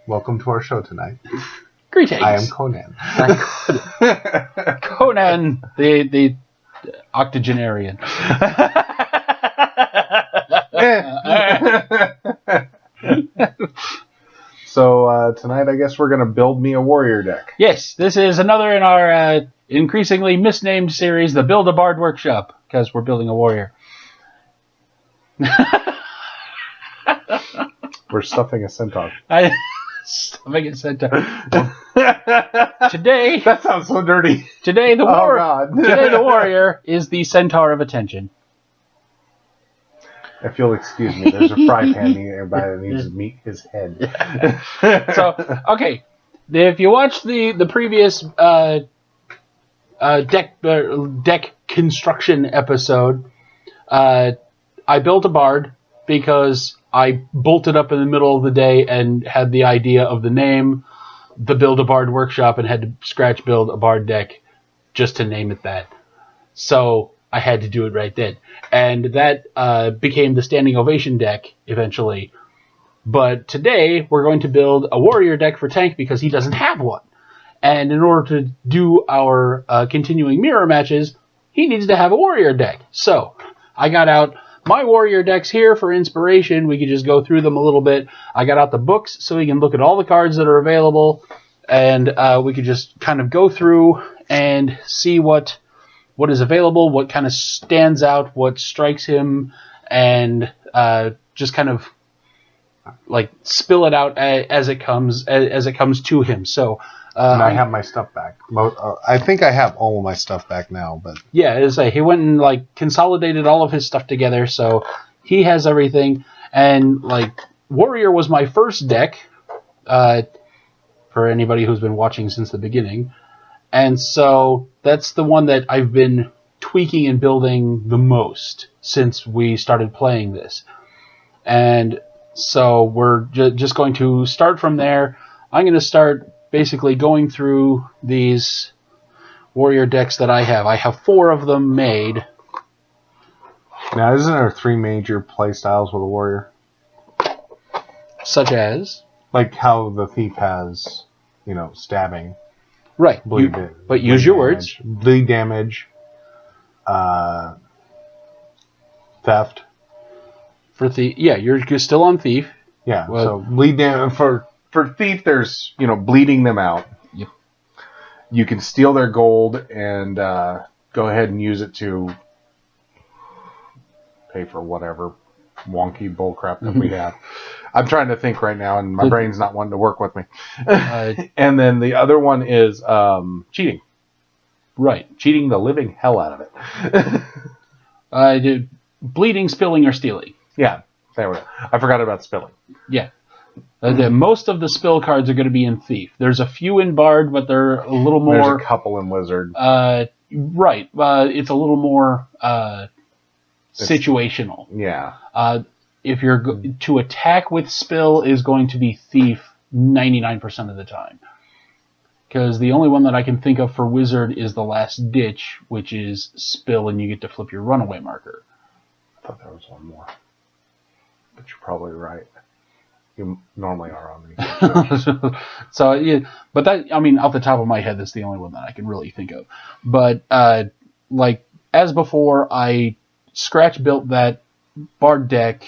Welcome to our show tonight. Greetings. I am Conan. Conan, the octogenarian. So tonight, I guess we're going to build me a warrior deck. Yes, this is another in our increasingly misnamed series, the Build-A-Bard Workshop, because we're building a warrior. We're stuffing a centaur. Stuffing a centaur. Today, that sounds so dirty. Today the God. warrior is the centaur of attention. If you'll excuse me, there's a fry pan nearby that needs to meet his head. So, okay, if you watch the previous deck construction episode, I built a bard because I bolted up in the middle of the day and had the idea of the name, the Build-A-Bard Workshop, and had to scratch build a bard deck just to name it that. So I had to do it right then. And that became the Standing Ovation deck eventually. But today we're going to build a warrior deck for Tank because he doesn't have one. And in order to do our continuing mirror matches, he needs to have a warrior deck. So I got out my warrior decks here for inspiration. We could just go through them a little bit. I got out the books so we can look at all the cards that are available. And we could just kind of go through and see what is available, what kind of stands out, what strikes him, and just kind of like spill it out as it comes to him. So and I have my stuff back. I think I have all of my stuff back now, but yeah, as I say, he went and like consolidated all of his stuff together, so he has everything. And like Warrior was my first deck, for anybody who's been watching since the beginning, and so that's the one that I've been tweaking and building the most since we started playing this. And so we're just going to start from there. I'm going to start basically going through these warrior decks that I have. I have 4 of them made. Now, isn't there 3 major play styles with a warrior? Such as? Like how the thief has, stabbing. Right. But use your words. Bleed damage. Theft. For thief, yeah, you're still on thief. Yeah. Well, so bleed damage for thief. There's bleeding them out. Yep. You can steal their gold and go ahead and use it to pay for whatever wonky bullcrap that we have. I'm trying to think right now, and my brain's not wanting to work with me. And then the other one is cheating. Right. Cheating the living hell out of it. Bleeding, spilling, or stealing. Yeah. There we go. I forgot about spilling. Yeah. Most of the spill cards are going to be in Thief. There's a few in Bard, but they're a little more... There's a couple in Wizard. Right. It's a little more situational. Yeah. If you're to attack with spill is going to be Thief 99% of the time. Because the only one that I can think of for Wizard is the Last Ditch, which is spill and you get to flip your runaway marker. I thought there was one more. But you're probably right. You normally are on these. So, yeah, but that, off the top of my head, that's the only one that I can really think of. But, as before, I scratch built that Bard deck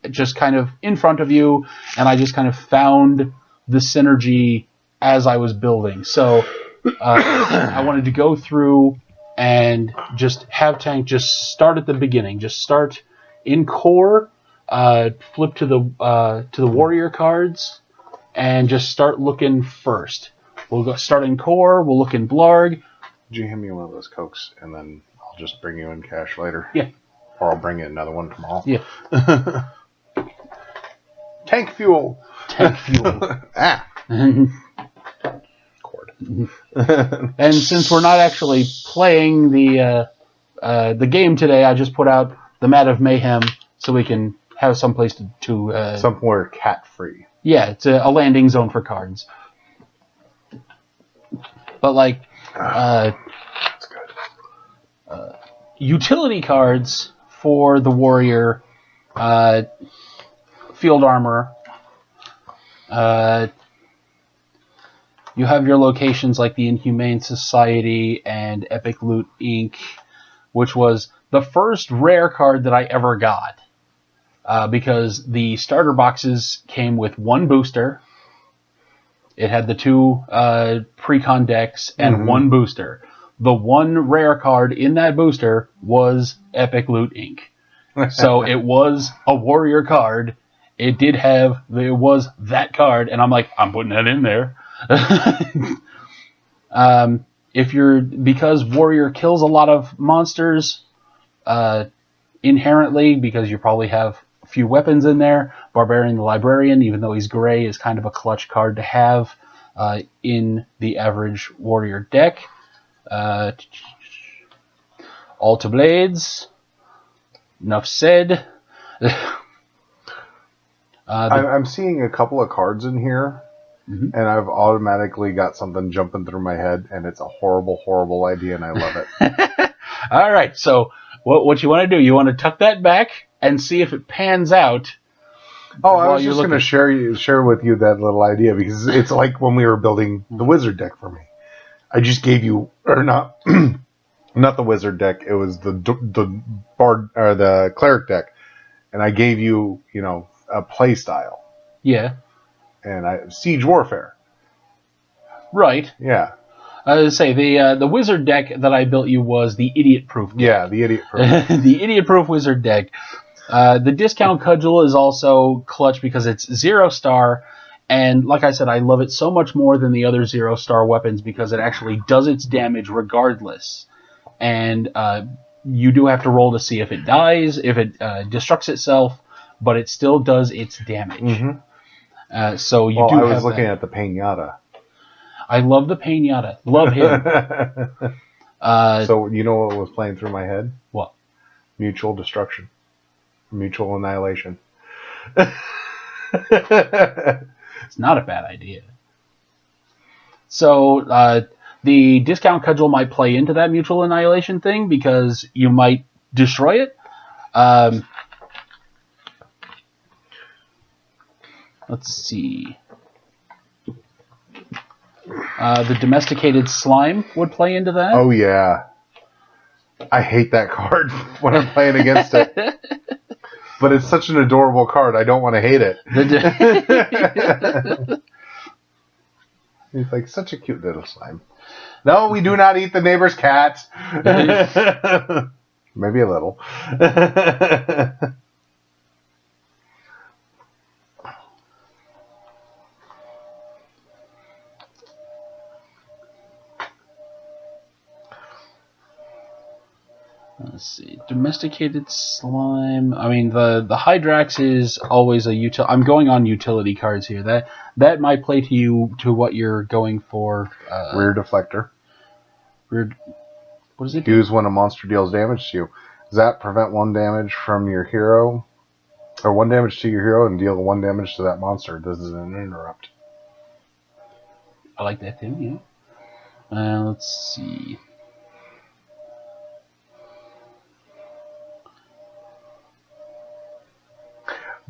just kind of in front of you, and I just kind of found the synergy as I was building. So, I wanted to go through and just have Tank just start at the beginning. Just start in core, flip to the warrior cards, and just start looking first. We'll go start in core. We'll look in Blarg. Would you hand me one of those Cokes, and then I'll just bring you in cash later? Yeah. Or I'll bring you another one tomorrow. Yeah. Tank fuel. Tank fuel. Cord. And since we're not actually playing the game today, I just put out the Mat of Mayhem so we can have some place to somewhere cat free. Yeah, it's a landing zone for cards. But that's good. Utility cards for the warrior, field armor. You have your locations like the Inhumane Society and Epic Loot Inc., which was the first rare card that I ever got. Because the starter boxes came with one booster. It had the two pre-con decks and one booster. The one rare card in that booster was Epic Loot Inc. So it was a warrior card. It was that card, and I'm like, I'm putting that in there. Because warrior kills a lot of monsters inherently, because you probably have a few weapons in there. Barbarian the Librarian, even though he's gray, is kind of a clutch card to have in the average warrior deck. Alta Blades. Enough said. I'm seeing a couple of cards in here, and I've automatically got something jumping through my head, and it's a horrible, horrible idea, and I love it. All right, so what you want to do? You want to tuck that back and see if it pans out. Oh, I was just going to share with you that little idea, because it's like when we were building the wizard deck for me. I just gave you, or not, not the wizard deck. It was the bard or the cleric deck, and I gave you, a play style. Yeah. And siege warfare. Right. Yeah. Say the wizard deck that I built you was the idiot proof deck. Yeah, the idiot proof. The idiot proof wizard deck. The discount cudgel is also clutch because it's 0-star, and like I said, I love it so much more than the other 0-star weapons because it actually does its damage regardless. And you do have to roll to see if it dies, if it destructs itself, but it still does its damage. So you do. I was looking at the Pinata. I love the Pinata. Love him. So you know what was playing through my head? What? Mutual destruction. Mutual annihilation. It's not a bad idea. So the discount cudgel might play into that mutual annihilation thing because you might destroy it. Let's see. The domesticated slime would play into that. Oh, yeah. I hate that card when I'm playing against it. But it's such an adorable card. I don't want to hate it. He's like such a cute little slime. No, we do not eat the neighbor's cat. Maybe a little. Let's see. Domesticated slime. I mean, the Hydrax is always a utility. I'm going on utility cards here. That might play to you to what you're going for. Rear deflector. What does it do? Use when a monster deals damage to you. Does that prevent 1 damage from your hero? Or 1 damage to your hero and deal 1 damage to that monster. This is an interrupt. I like that too, yeah. Let's see.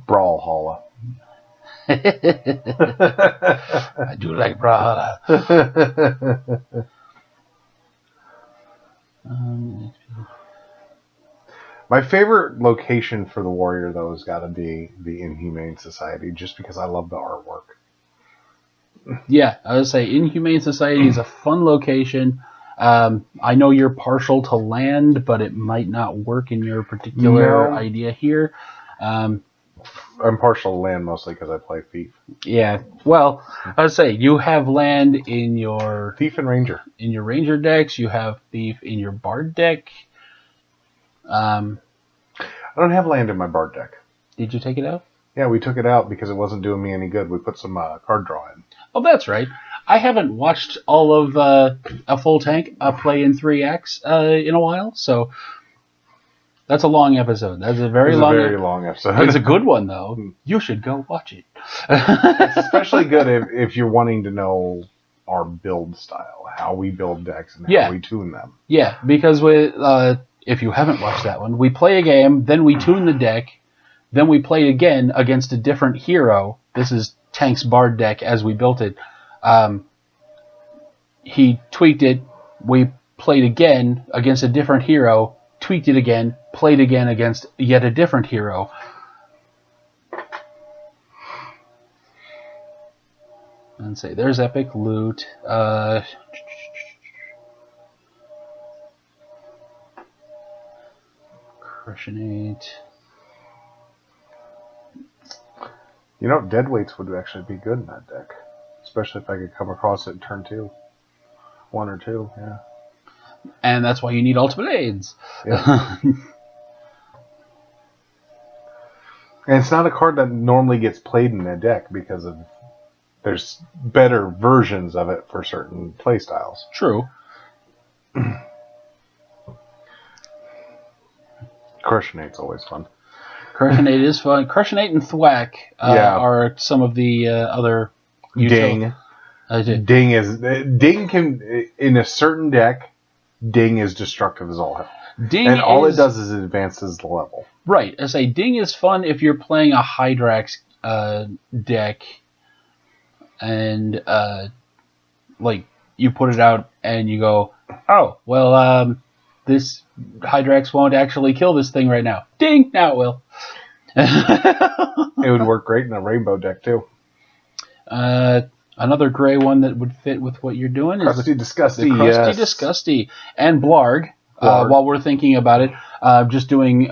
Brawlhalla. I do like Brawlhalla. My favorite location for the warrior, though, has got to be the Inhumane Society, just because I love the artwork. Yeah, I would say Inhumane Society is a fun location. I know you're partial to land, but it might not work in your particular idea here. I'm partial to land mostly because I play Thief. Yeah, well, I would say you have land in your Thief and Ranger. In your Ranger decks, you have Thief in your Bard deck. I don't have land in my Bard deck. Did you take it out? Yeah, we took it out because it wasn't doing me any good. We put some card draw in. Oh, that's right. I haven't watched all of a full tank play in 3X in a while, so that's a long episode. That's a very long episode. It's a good one, though. You should go watch it. It's especially good if you're wanting to know our build style, how we build decks, and how we tune them. Yeah, because if you haven't watched that one, we play a game, then we tune the deck, then we play again against a different hero. This is Tank's Bard deck as we built it. He tweaked it. We played again against a different hero, tweaked it again, played again against yet a different hero. And say, there's epic loot. Crushionate. You know, Deadweights would actually be good in that deck. Especially if I could come across it in turn 2. 1 or 2, yeah. And that's why you need Ultimate Aids. Yeah. And it's not a card that normally gets played in a deck because of there's better versions of it for certain playstyles. True. Crushionate's always fun. Crushionate is fun. Crushionate and Thwack are some of the other... Ding. Ding can, in a certain deck, Ding is destructive as all hell. All it does is it advances the level. Right. I say Ding is fun if you're playing a Hydrax deck and like you put it out and you go, oh, well, this Hydrax won't actually kill this thing right now. Ding! Now it will. It would work great in a rainbow deck too. Another gray one that would fit with what you're doing is Crusty Disgusty. The Crusty Disgusty. And Blarg. While we're thinking about it, just doing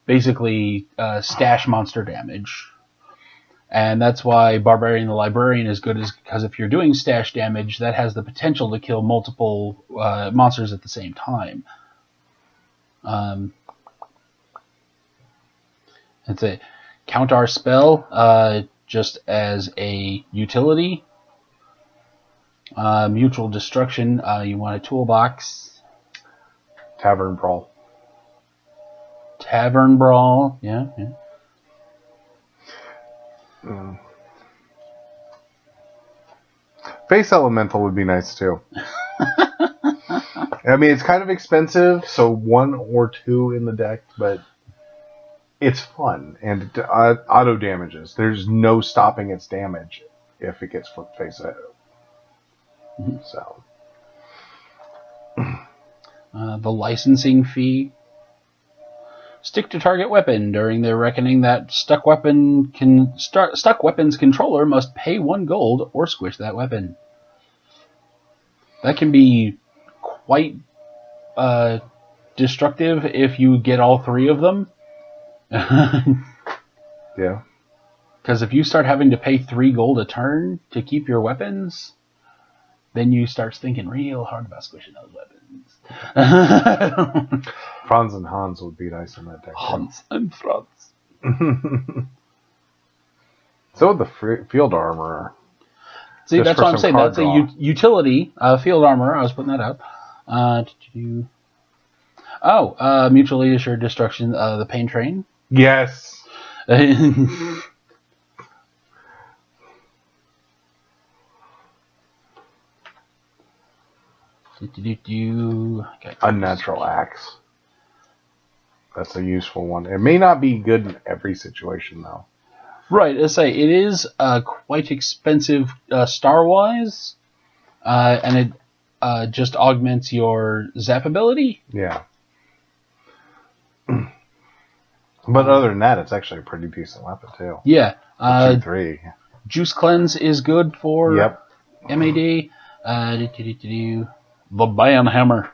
basically stash monster damage. And that's why Barbarian the Librarian is good, is because if you're doing stash damage, that has the potential to kill multiple monsters at the same time. It's a counter spell, just as a utility. Mutual Destruction, you want a toolbox. Tavern Brawl. Tavern Brawl, yeah. Face Elemental would be nice too. I mean, it's kind of expensive, so 1 or 2 in the deck, but it's fun and it auto damages. There's no stopping its damage if it gets flipped face out. So. The licensing fee. Stick to target weapon during the reckoning. That stuck weapon's controller must pay 1 gold or squish that weapon. That can be quite destructive if you get all 3 of them. Yeah. Because if you start having to pay 3 gold a turn to keep your weapons, then you start thinking real hard about squishing those weapons. Franz and Hans would be nice in that deck. Hans and Franz. So would the Field Armorer. See, that's what I'm saying. That's a utility. Field Armorer. I was putting that out. Mutually Assured Destruction. The Pain Train. Yes. Unnatural Axe. That's a useful one. It may not be good in every situation, though. Right. I say it is quite expensive star-wise, and it just augments your zap ability. Yeah. But other than that, it's actually a pretty decent weapon, too. Yeah. 2-3. Juice Cleanse is good for MAD. The Banhammer.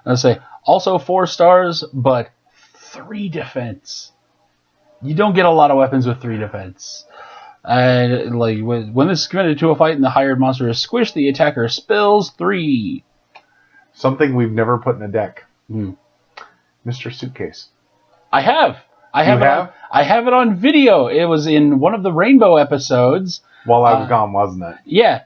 I say also 4 stars, but 3 defense. You don't get a lot of weapons with 3 defense. And like when this is committed to a fight and the hired monster is squished, the attacker spills 3. Something we've never put in a deck. Mr. Suitcase. I have it on video. It was in one of the Rainbow episodes. While I was gone, wasn't it? Yeah.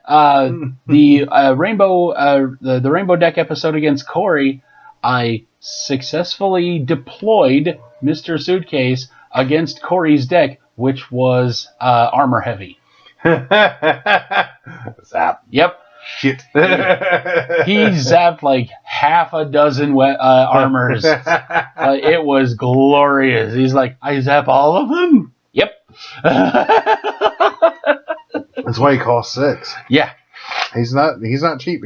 The Rainbow deck episode against Corey, I successfully deployed Mr. Suitcase against Corey's deck, which was armor heavy. Zap. Yep. shit. He zapped like half a dozen armors. It was glorious. He's like, I zap all of them? Yep. That's why he costs 6. Yeah. He's not cheap.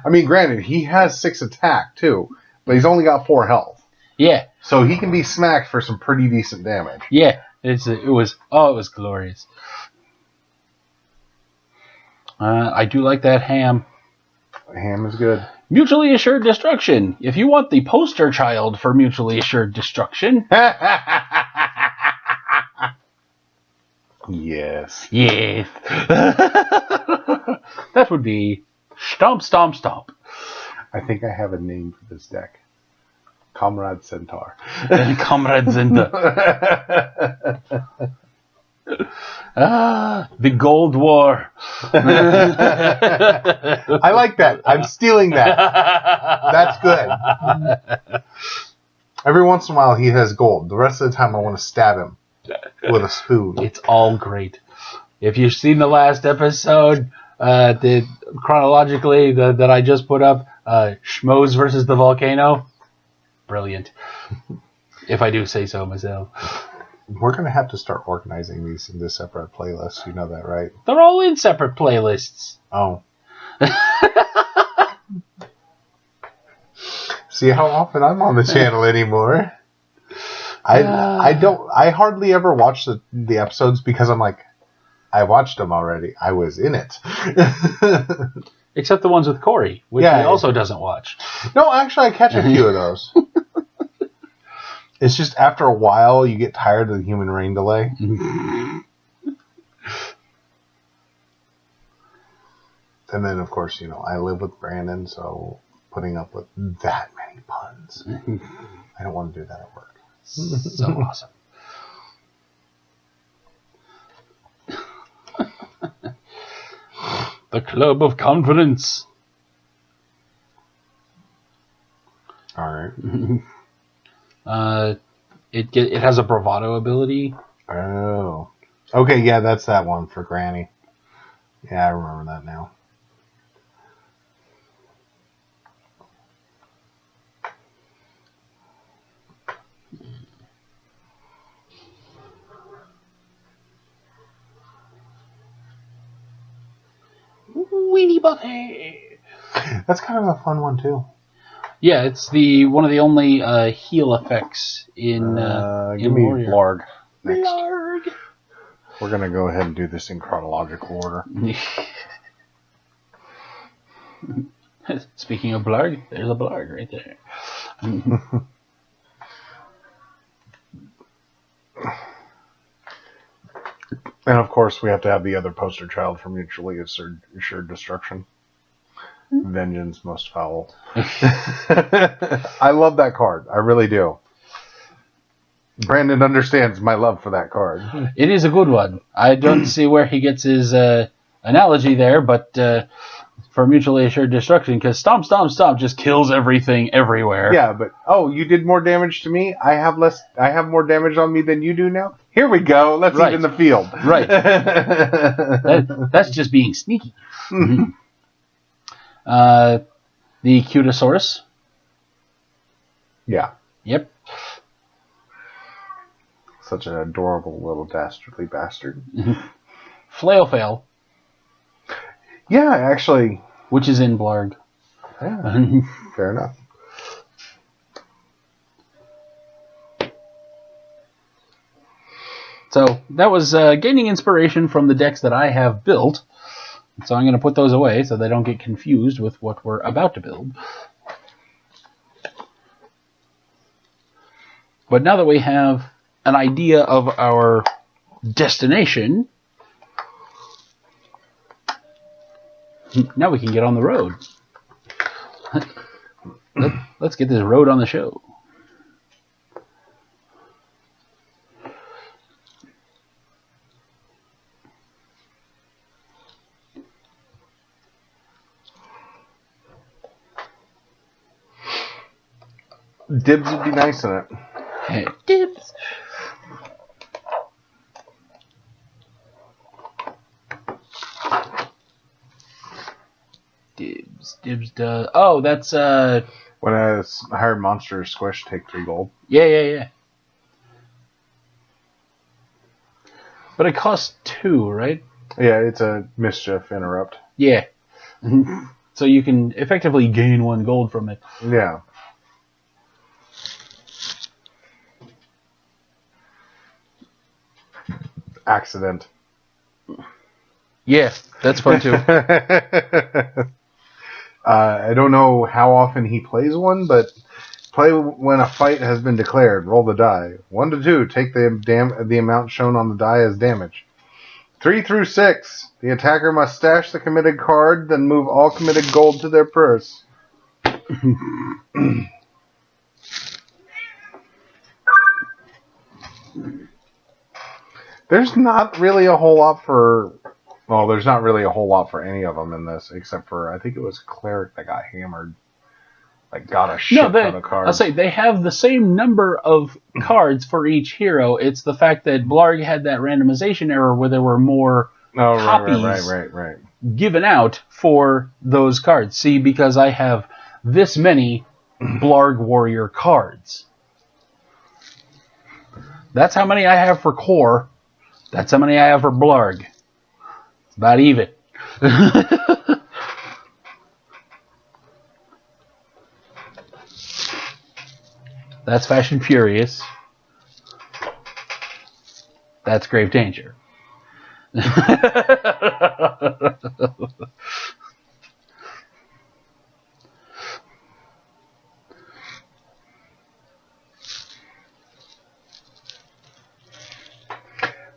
Granted, he has 6 attack too, but he's only got 4 health. Yeah. So he can be smacked for some pretty decent damage. Yeah. It was glorious. I do like that ham. Ham is good. Mutually assured destruction. If you want the poster child for mutually assured destruction. Yes. Yes. That would be Stomp, Stomp, Stomp. I think I have a name for this deck. Comrade Centaur. Comrade Centaur. The Gold War. I like that. I'm stealing that. That's good. Every once in a while he has gold. The rest of the time I want to stab him with a spoon. It's all great. If you've seen the last episode, chronologically that I just put up, Schmoes versus the Volcano, brilliant. If I do say so myself. We're going to have to start organizing these into separate playlists. You know that, right? They're all in separate playlists. Oh. See how often I'm on the channel anymore. I hardly ever watch the episodes because I'm like, I watched them already. I was in it. Except the ones with Corey, which he also doesn't watch. No, actually, I catch a few of those. It's just after a while, you get tired of the human rain delay. And then, of course, I live with Brandon, so putting up with that many puns. I don't want to do that at work. So awesome. The Club of Confidence. All right. It has a bravado ability. Oh. Okay, yeah, that's that one for Granny. Yeah, I remember that now. Weenie Buffet. That's kind of a fun one too. Yeah, it's one of the only heal effects in give me Warrior. Blarg next. Blarg. We're gonna go ahead and do this in chronological order. Speaking of Blarg, there's a Blarg right there. And of course, we have to have the other poster child for mutually assured destruction. Vengeance most foul. I love that card. I really do. Brandon understands my love for that card. It is a good one. I don't see where he gets his analogy there, but for mutually assured destruction, because Stomp, Stomp, Stomp just kills everything everywhere. Yeah, but you did more damage to me. I have more damage on me than you do now. Here we go. Let's even the field. Right. That's just being sneaky. The Cutasaurus. Yeah. Yep. Such an adorable little dastardly bastard. Flail Fail. Yeah, actually. Which is in Blarg. Yeah, fair enough. So that was gaining inspiration from the decks that I have built. So I'm going to put those away so they don't get confused with what we're about to build. But now that we have an idea of our destination, now we can get on the road. Let's get this road on the show. Dibs would be nice in it. Hey, dibs. Stibs does. Oh, that's When a hired monster is squished, take 3 gold. Yeah. But it costs 2, right? Yeah, it's a mischief interrupt. Yeah. So you can effectively gain 1 gold from it. Yeah. Accident. Yeah, that's fun too. I don't know how often he plays one, but play when a fight has been declared. Roll the die. 1 to 2. Take the amount shown on the die as damage. 3 through 6. The attacker must stash the committed card, then move all committed gold to their purse. There's not really a whole lot for... Well, there's not really a whole lot for any of them in this, except for, I think it was Cleric that got hammered. Like, got a shit ton of cards. I'll say, they have the same number of cards for each hero. It's the fact that Blarg had that randomization error where there were more copies right. given out for those cards. See, because I have this many Blarg Warrior cards. That's how many I have for Core. That's how many I have for Blarg. It's about even. That's Fashion Furious. That's Grave Danger.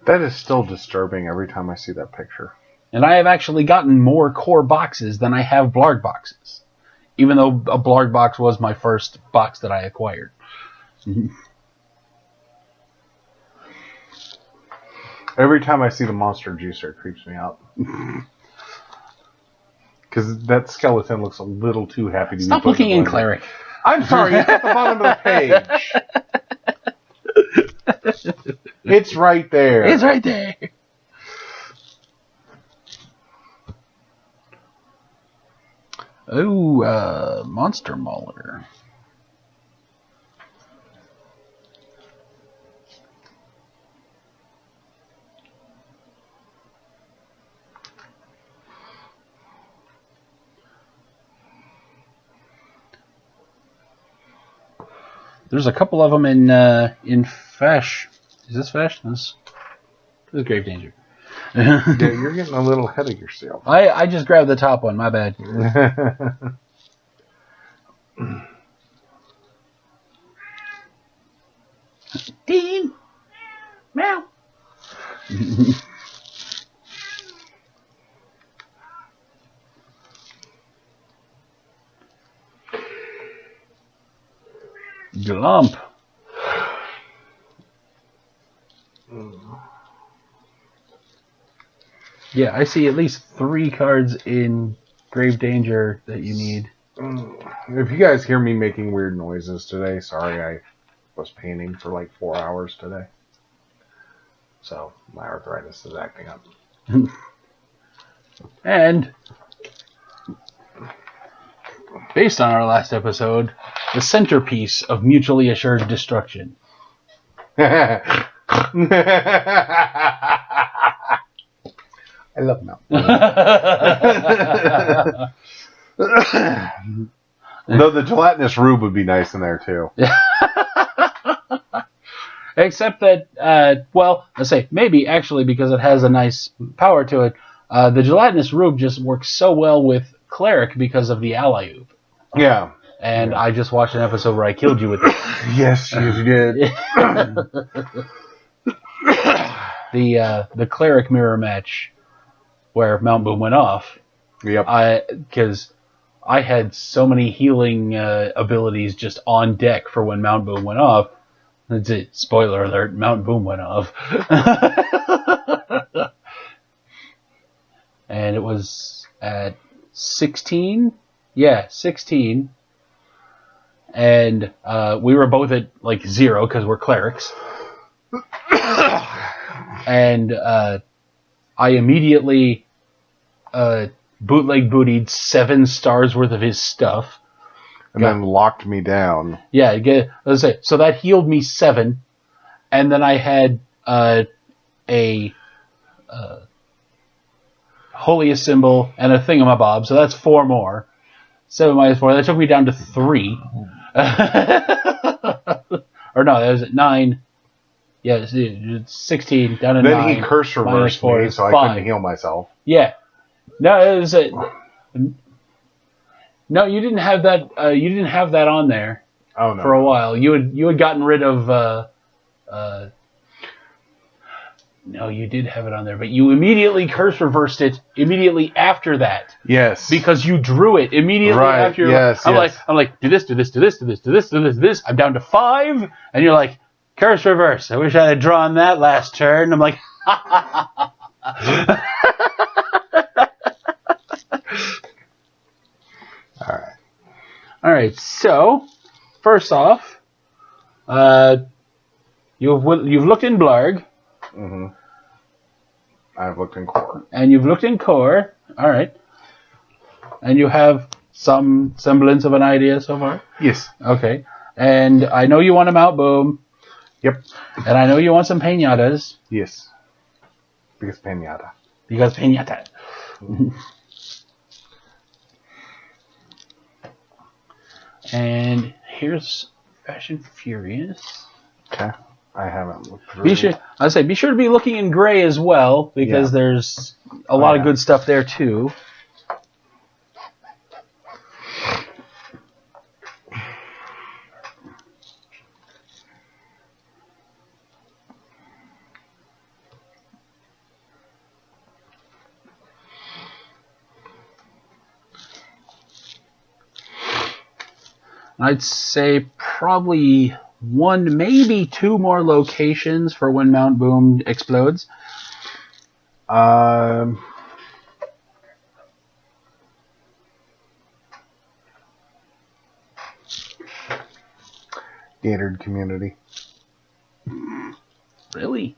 That is still disturbing every time I see that picture. And I have actually gotten more Core boxes than I have Blarg boxes. Even though a Blarg box was my first box that I acquired. Every time I see the monster juicer, it creeps me out. Because that skeleton looks a little too happy to be Stop looking in Cleric. I'm sorry, it's at the bottom of the page. It's right there. It's right there. Oh, Monster Mauler. There's a couple of them in Fesh. Is this Fesh? This is Grave Danger. Yeah, you're getting a little ahead of yourself. I just grabbed the top one. My bad. Dean! Meow! Glump. Yeah, I see at least 3 cards in Grave Danger that you need. If you guys hear me making weird noises today, sorry, I was painting for like 4 hours today. So my arthritis is acting up. And based on our last episode, the centerpiece of mutually assured destruction. I love Mount. Though the gelatinous rube would be nice in there too. Except that, well, I say maybe actually because it has a nice power to it. The gelatinous rube just works so well with Cleric because of the Alley-oop. Yeah. And I just watched an episode where I killed you with it. Yes, you did. The Cleric mirror match where Mount Boom went off. Yep. Because I had so many healing abilities just on deck for when Mount Boom went off. That's it. Spoiler alert, Mount Boom went off. And it was at 16? Yeah, 16. And we were both at like 0 because we're clerics. And I immediately bootleg bootied 7 stars worth of his stuff. And then locked me down. Yeah, let's say so that healed me 7, and then I had a holiest symbol and a thingamabob, so that's 4 more. 7 minus 4. That took me down to 3. Or no, that was 9. Yeah, it's 16 down to 9. Then he curse reversed me, so 5. I couldn't heal myself. Yeah. No, it was no, you didn't have that. You didn't have that on there. Oh no. For a while, you had gotten rid of. No, you did have it on there, but you immediately curse reversed it immediately after that. Yes. Because you drew it immediately after. I'm like, do this, do this, do this, do this, do this, do this, do this. I'm down to 5, and you're like, curse reverse. I wish I had drawn that last turn. I'm like, All right. So, first off, you've looked in Blarg. Mm-hmm. I've looked in Core. And you've looked in Core. All right. And you have some semblance of an idea so far? Yes. Okay. And I know you want a Mount Boom. Yep. And I know you want some pinatas. Yes. Because pinata. And here's Fashion Furious. Okay. I haven't looked through. Be sure to be looking in gray as well, because there's a lot of good stuff there too. I'd say probably 1, maybe 2 more locations for when Mount Boom explodes. Gated community. Really?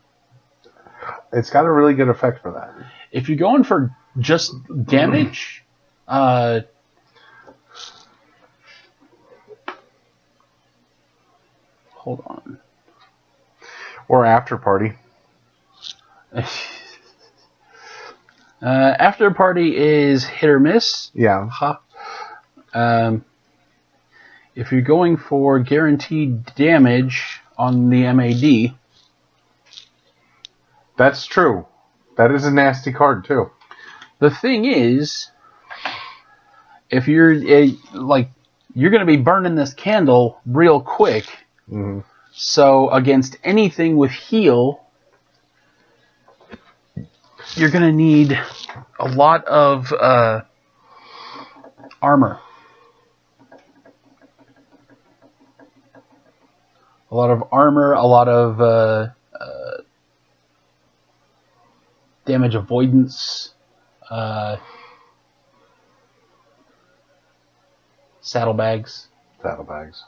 It's got a really good effect for that. If you're going for just damage, hold on. Or After Party. After Party is hit or miss. Yeah. If you're going for guaranteed damage on the MAD. That's true. That is a nasty card, too. The thing is, if you're you're going to be burning this candle real quick. Mm-hmm. So against anything with heal, you're going to need a lot of armor. A lot of damage avoidance, saddlebags. Saddlebags.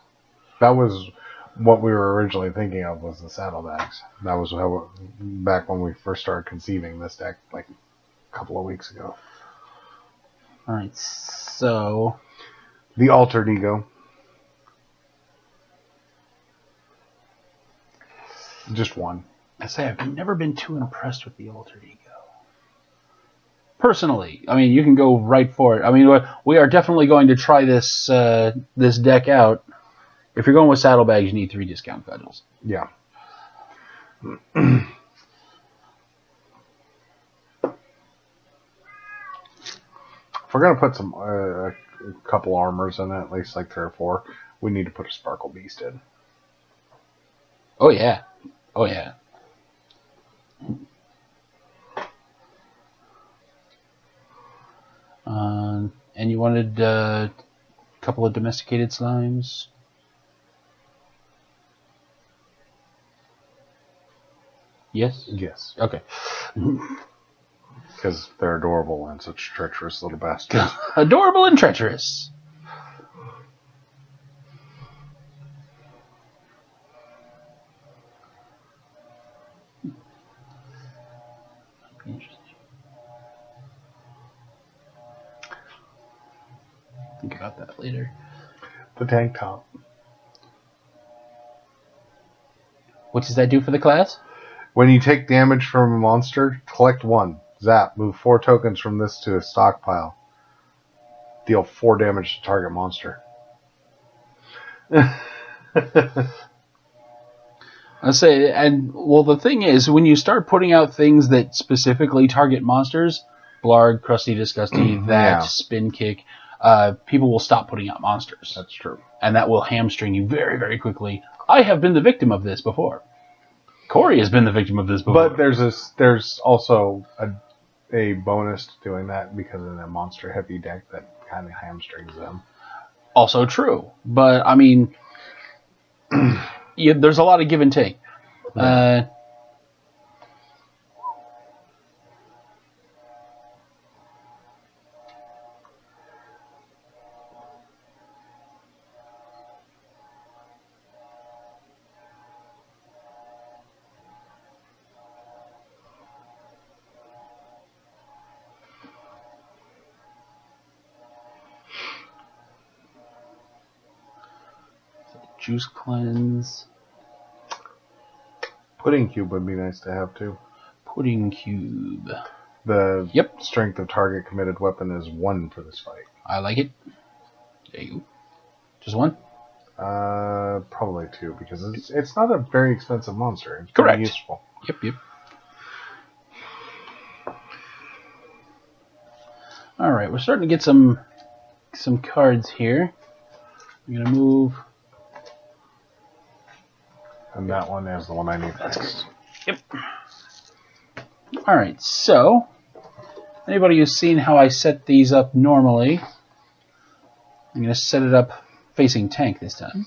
That was what we were originally thinking of, was the saddlebags. That was back when we first started conceiving this deck, like a couple of weeks ago. All right, so the Altered Ego. Just 1. I say I've never been too impressed with the Altered Ego. Personally, I mean, you can go right for it. I mean, we are definitely going to try this this deck out. If you're going with saddlebags, you need 3 discount cudgels. Yeah. If we're going to put some a couple armors in it, at least like 3 or 4, we need to put a Sparkle Beast in. Oh, yeah. Oh, yeah. And you wanted a couple of domesticated slimes? Yes? Yes. Okay. Because they're adorable and such treacherous little bastards. Adorable and treacherous. Interesting. about that later. The tank top. What does that do for the class? When you take damage from a monster, collect 1. Zap. Move 4 tokens from this to a stockpile. Deal 4 damage to target monster. I say, and well, the thing is, when you start putting out things that specifically target monsters, Blarg, Crusty, Disgusty, Spin Kick, people will stop putting out monsters. That's true. And that will hamstring you very, very quickly. I have been the victim of this before. Corey has been the victim of this before. But there's also a bonus to doing that because of the monster heavy deck that kind of hamstrings them. Also true. But, I mean, there's a lot of give and take. Yeah. Juice Cleanse. Pudding Cube would be nice to have too. Pudding Cube. The strength of target committed weapon is 1 for this fight. I like it. There you go. Just 1? Probably 2 because it's not a very expensive monster. It's correct. Pretty useful. Yep. All right, we're starting to get some cards here. I'm gonna move. And that one is the one I need next. Yep. All right, so anybody who's seen how I set these up normally, I'm going to set it up facing tank this time.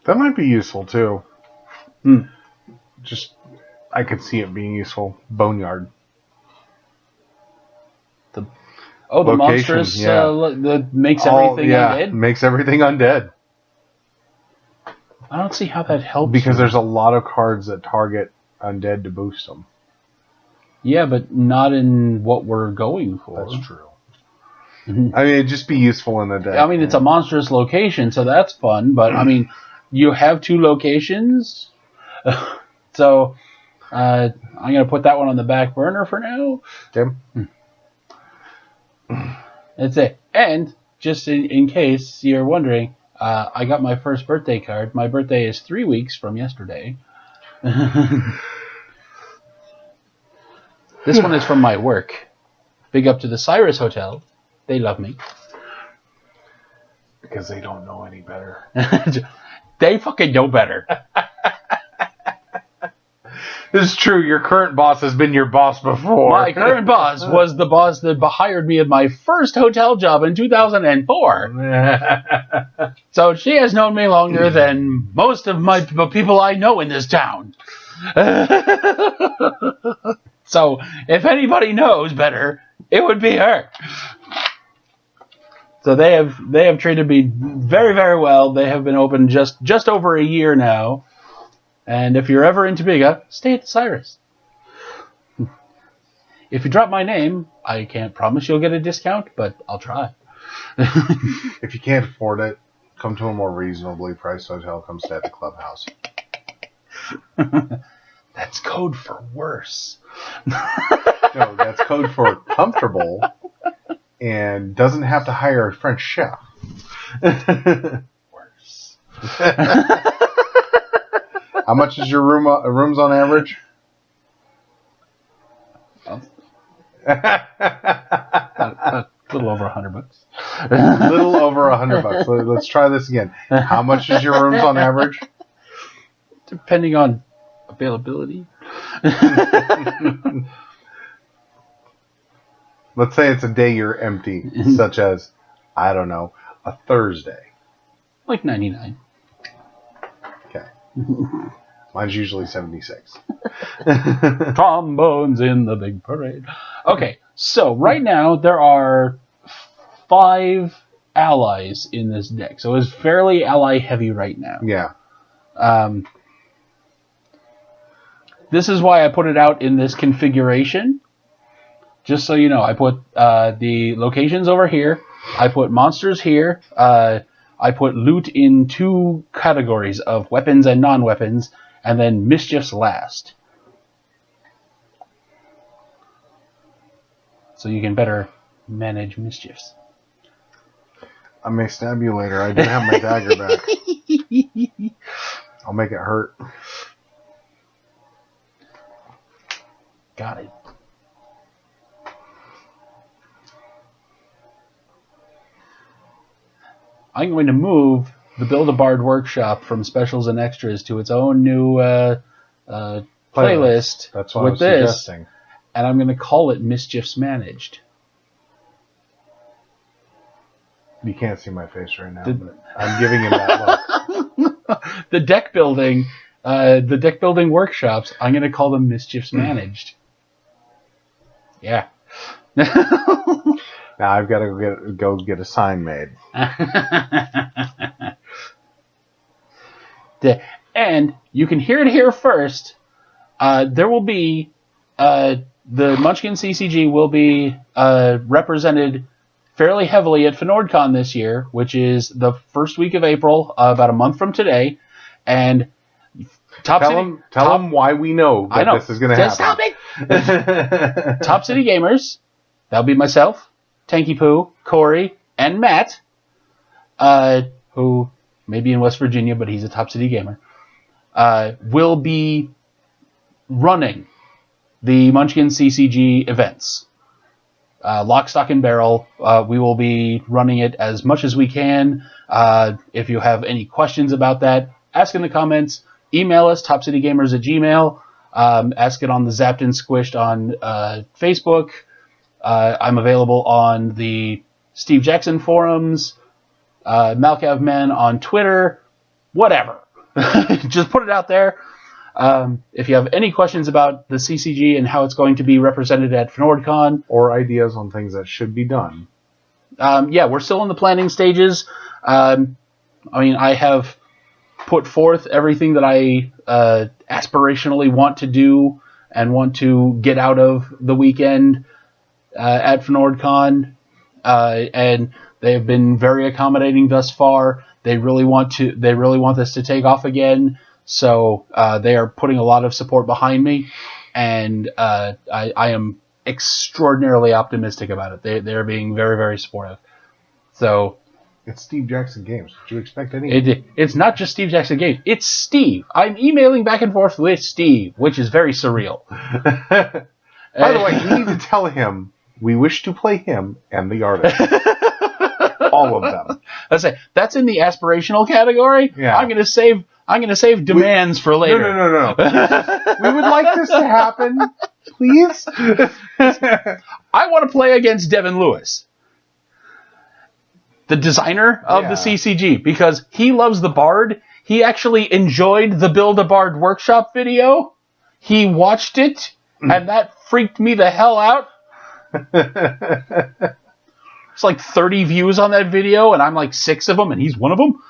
That might be useful too. Just, I could see it being useful. Boneyard. The monstrous that makes everything undead? Makes everything undead. I don't see how that helps. Because there's a lot of cards that target undead to boost them. Yeah, but not in what we're going for. That's true. I mean, it'd just be useful in the deck. I mean, it's a monstrous location, so that's fun. But, I mean, you have 2 locations. So, I'm going to put that one on the back burner for now. Tim? That's it. And just in case you're wondering, I got my first birthday card. My birthday is 3 weeks from yesterday. This one is from my work. Big up to the Cyrus Hotel. They love me. Because they don't know any better. They fucking know better. This is true. Your current boss has been your boss before. My current boss was the boss that hired me at my first hotel job in 2004. So she has known me longer than most of the people I know in this town. So if anybody knows better, it would be her. So they have treated me very, very well. They have been open just over a year now. And if you're ever in Topeka, stay at the Cyrus. If you drop my name, I can't promise you'll get a discount, but I'll try. If you can't afford it, come to a more reasonably priced hotel. Come stay at the clubhouse. That's code for worse. No, that's code for comfortable and doesn't have to hire a French chef. Worse. How much is your rooms on average? A little over $100. A little over $100. Let's try this again. How much is your rooms on average? Depending on availability. Let's say it's a day you're empty, such as, I don't know, a Thursday. Like 99. Okay. Mine's usually 76. Trombones in the big parade. Okay, so right now there are 5 allies in this deck. So it's fairly ally heavy right now. Yeah. this is why I put it out in this configuration. Just so you know, I put the locations over here. I put monsters here. I put loot in 2 categories of weapons and non-weapons, and then mischiefs last. So you can better manage mischiefs. I may stab you later. I didn't have my dagger back. I'll make it hurt. Got it. I'm going to move the Build-A-Bard workshop from specials and extras to its own new playlist. That's what I was suggesting. And I'm going to call it Mischiefs Managed. You can't see my face right now, but I'm giving him that look. The deck building workshops, I'm going to call them Mischiefs Managed. Yeah. Now I've got to go get a sign made. And you can hear it here first. There will be the Munchkin CCG will be represented fairly heavily at FNORDCon this year, which is the first week of April, about a month from today. And tell them why we know that this is going to happen. Stop it! Top City Gamers, that'll be myself, Tanky Poo, Corey, and Matt, who may be in West Virginia, but he's a Top City Gamer, will be running the Munchkin CCG events. Lock, stock, and barrel. We will be running it as much as we can. If you have any questions about that, ask in the comments. Email us, topcitygamers@gmail.com. Ask it on the Zapped and Squished on Facebook. I'm available on the Steve Jackson forums, Malcav Men on Twitter, whatever. Just put it out there. If you have any questions about the CCG and how it's going to be represented at FNORDCon, or ideas on things that should be done, we're still in the planning stages. I have put forth everything that I aspirationally want to do and want to get out of the weekend at FNORDCon, and they have been very accommodating thus far. They really want this to take off again. So they are putting a lot of support behind me, and I am extraordinarily optimistic about it. They're being very, very supportive. So it's Steve Jackson Games. Did you expect anything? It's not just Steve Jackson Games. It's Steve. I'm emailing back and forth with Steve, which is very surreal. By the way, you need to tell him we wish to play him and the artist. All of them. Let's say that's in the aspirational category. Yeah. I'm gonna save demands for later. No. We would like this to happen, please. I want to play against Devin Lewis, the designer of the CCG, because he loves the Bard. He actually enjoyed the Build-A-Bard workshop video. He watched it, and that freaked me the hell out. It's like 30 views on that video, and I'm like 6 of them, and he's one of them.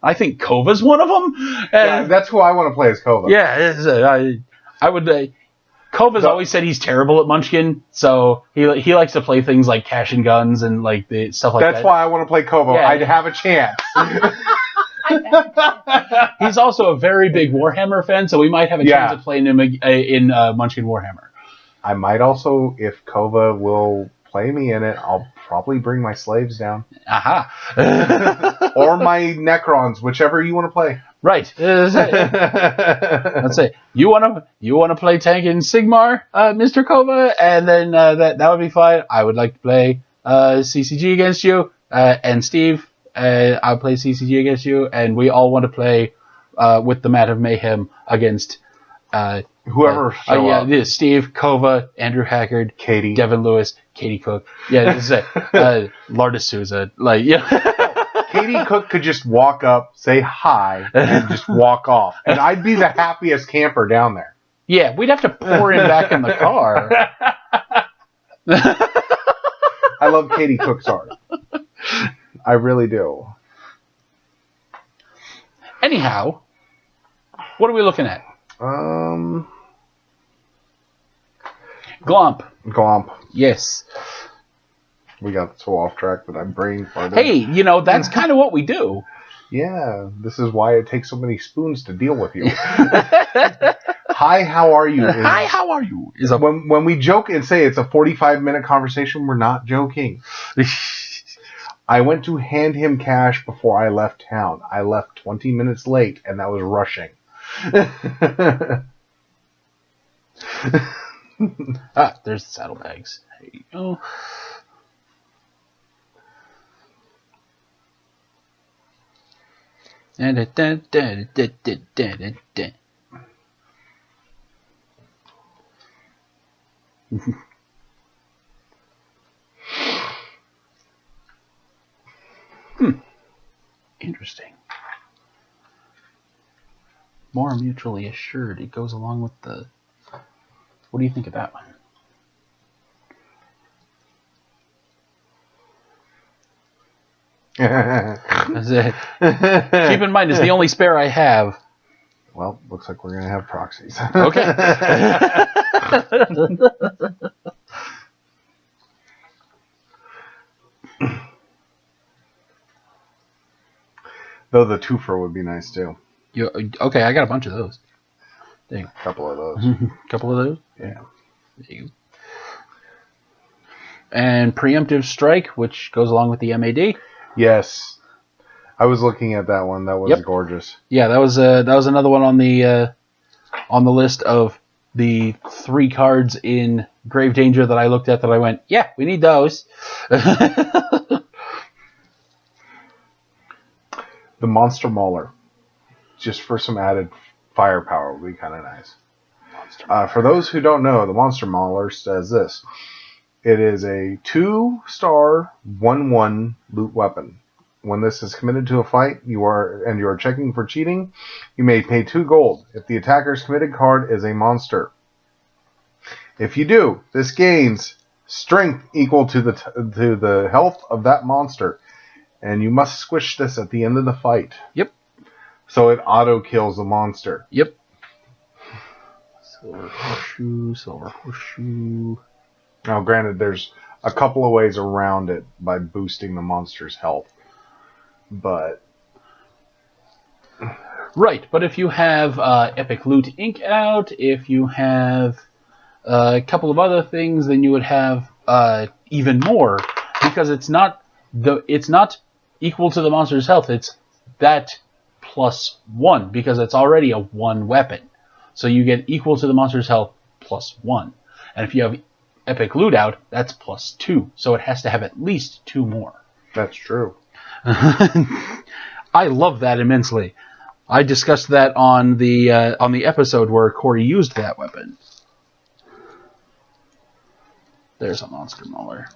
I think Kova's one of them. That's who I want to play as Kova. Yeah, I would. Kova's always said he's terrible at Munchkin, so he likes to play things like Cash and Guns and like the stuff like that. That's why I want to play Kova. Yeah. I'd have a chance. He's also a very big Warhammer fan, so we might have a chance of playing him in Munchkin Warhammer. I might also, if Kova will play me in it, I'll probably bring my slaves down. Aha. Or my Necrons, whichever you want to play. Right. Let's say you want to play Tank and Sigmar, Mr. Kova, and then that would be fine. I would like to play CCG against you, and Steve. I'll play CCG against you, and we all want to play with the Mat of Mayhem against whoever show up. This Steve, Kova, Andrew Haggard, Katie, Devin Lewis, Katie Cook. Yeah, this is Larda Souza. Katie Cook could just walk up, say hi, and just walk off, and I'd be the happiest camper down there. Yeah, we'd have to pour him back in the car. I love Katie Cook's art. I really do. Anyhow, what are we looking at? Glomp. Glomp. Yes. We got so off track that I'm brain farted. Hey, that's kind of what we do. Yeah, this is why it takes so many spoons to deal with you. Hi, how are you? Hi, how are you? When we joke and say it's a 45-minute conversation, we're not joking. I went to hand him cash before I left town. I left 20 minutes late, and that was rushing. There's the saddlebags. There you go. Interesting. More mutually assured. It goes along with the... What do you think of that one? Keep in mind, it's the only spare I have. Well, looks like we're going to have proxies. Okay. Though the twofer would be nice too. Okay, I got a bunch of those. A couple of those. Couple of those? Yeah. There you go. And Preemptive Strike, which goes along with the MAD. Yes. I was looking at that one. That was gorgeous. Yeah, that was another one on the list of the 3 cards in Grave Danger that I looked at that I went, yeah, we need those. The Monster Mauler, just for some added firepower, would be kind of nice. For those who don't know, the Monster Mauler says this. It is a 2-star 1/1 loot weapon. When this is committed to a fight, you are checking for cheating, you may pay 2 gold. If the attacker's committed card is a monster. If you do, this gains strength equal to the health of that monster, and you must squish this at the end of the fight. Yep. So it auto kills the monster. Yep. Silver horseshoe. Now, granted, there's a couple of ways around it by boosting the monster's health. But right, but if you have Epic Loot Inc. out, if you have a couple of other things, then you would have even more, because it's not equal to the monster's health. It's that plus 1, because it's already a 1 weapon. So you get equal to the monster's health plus 1. And if you have Epic Loot out, that's plus 2. So it has to have at least 2 more. That's true. I love that immensely. I discussed that on the episode where Corey used that weapon. There's a Monster Mauler.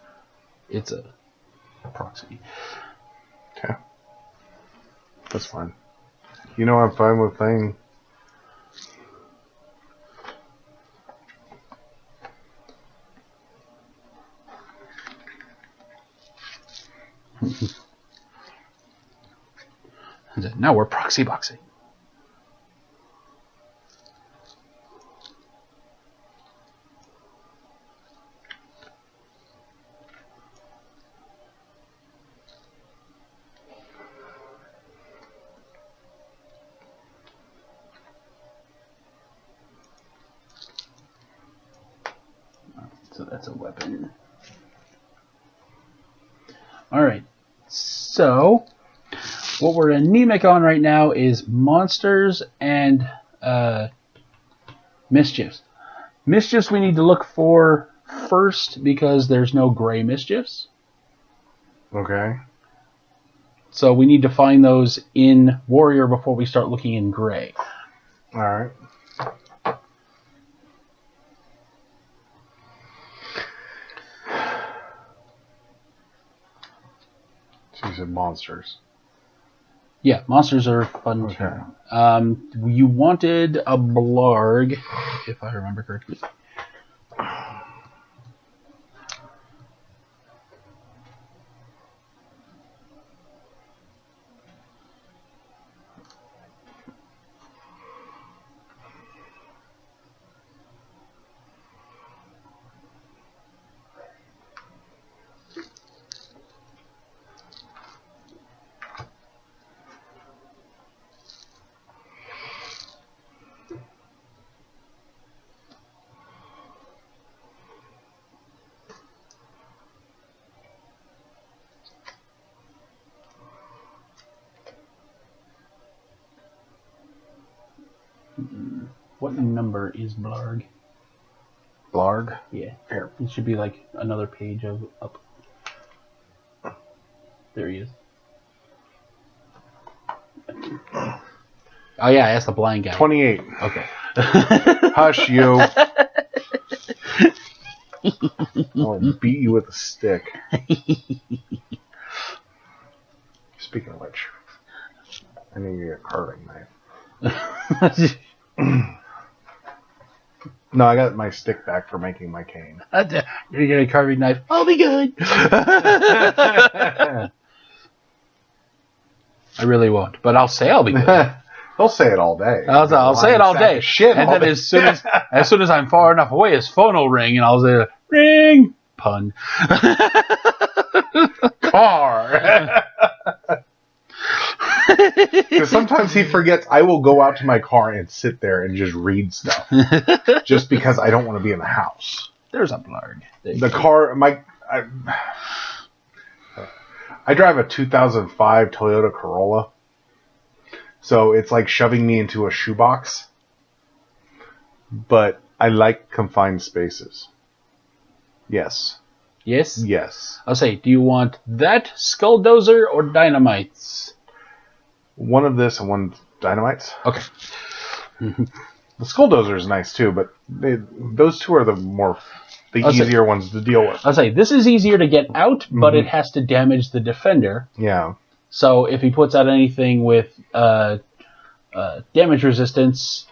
It's a proxy. Okay. That's fine. I'm fine with playing. Now we're proxy boxing. So that's a weapon. Alright. So what we're anemic on right now is monsters and mischiefs. Mischiefs we need to look for first because there's no gray mischiefs. Okay. So we need to find those in warrior before we start looking in gray. All right. So you said monsters. Yeah, monsters are fun too. You wanted a blarg, if I remember correctly. What number is Blarg? Blarg? Yeah. Here. It should be like another page of up. There he is. Oh yeah, that's the blind guy. 28. Okay. Hush you. I'll beat you with a stick. Speaking of which, I need to get a carving knife. No, I got my stick back for making my cane. You're getting a carving knife. I'll be good. I really won't, but I'll say I'll be good. He'll say it all day. I'll say it all day. Shit and all then day. as soon as I'm far enough away, his phone will ring, and I'll say, "Ring." Pun. Car. Because sometimes he forgets. I will go out to my car and sit there and just read stuff, just because I don't want to be in the house. There's a Blarg. The car, I drive a 2005 Toyota Corolla, so it's like shoving me into a shoebox. But I like confined spaces. Yes. Yes? Yes. I'll say, do you want that Skulldozer or Dynamites? One of this and one Dynamites. Okay. The Skulldozer is nice too, but those two are the easier ones to deal with. I'll say, this is easier to get out, but it has to damage the defender. Yeah. So if he puts out anything with damage resistance,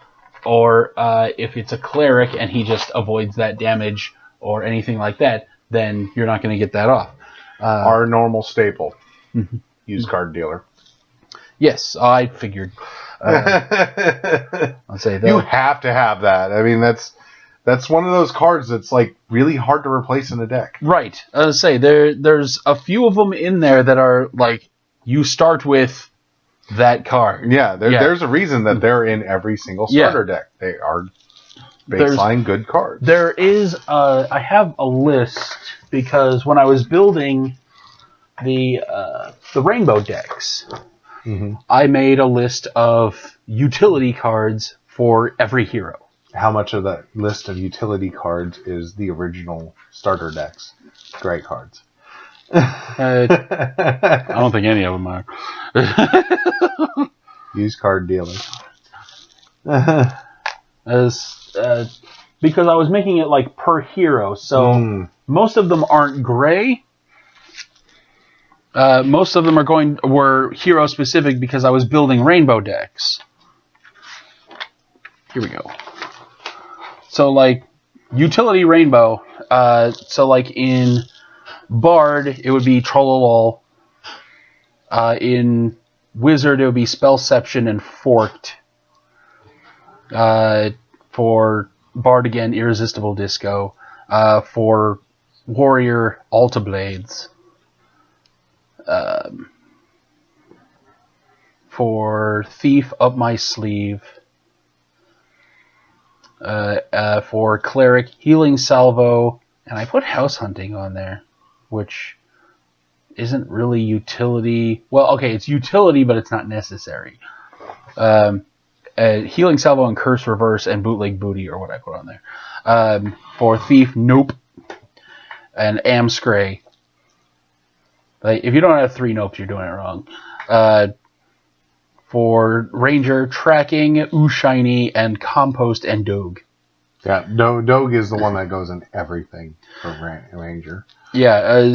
or if it's a cleric and he just avoids that damage or anything like that, then you're not going to get that off. Our normal staple. Used card dealer. Yes, I figured. I'll say you have to have that. I mean, that's one of those cards that's like really hard to replace in a deck. Right. I'll say there's a few of them in there that are like you start with that card. Yeah, there's a reason that they're in every single starter deck. They are baseline good cards. There is I have a list because when I was building the rainbow decks, I made a list of utility cards for every hero. How much of that list of utility cards is the original starter decks? Great cards. I don't think any of them are. Used card dealer. Because I was making it like per hero, so most of them aren't gray. Most of them were hero specific because I was building rainbow decks. Here we go. So like utility rainbow. So like in Bard it would be Trollolol. In Wizard it would be Spellception and Forked. For Bard again, Irresistible Disco. For Warrior, Alta Blades. For Thief, Up My Sleeve. For Cleric, Healing Salvo. And I put House Hunting on there, which isn't really utility. Well, okay, it's utility, but it's not necessary. Healing Salvo and Curse Reverse and Bootleg Booty are what I put on there. For Thief, Nope. And Amscray. Like, if you don't have 3 Nopes, you're doing it wrong. For Ranger, Tracking, Shiny, and Compost and Dogue. Yeah, Dogue is the one that goes in everything for Ranger. Yeah,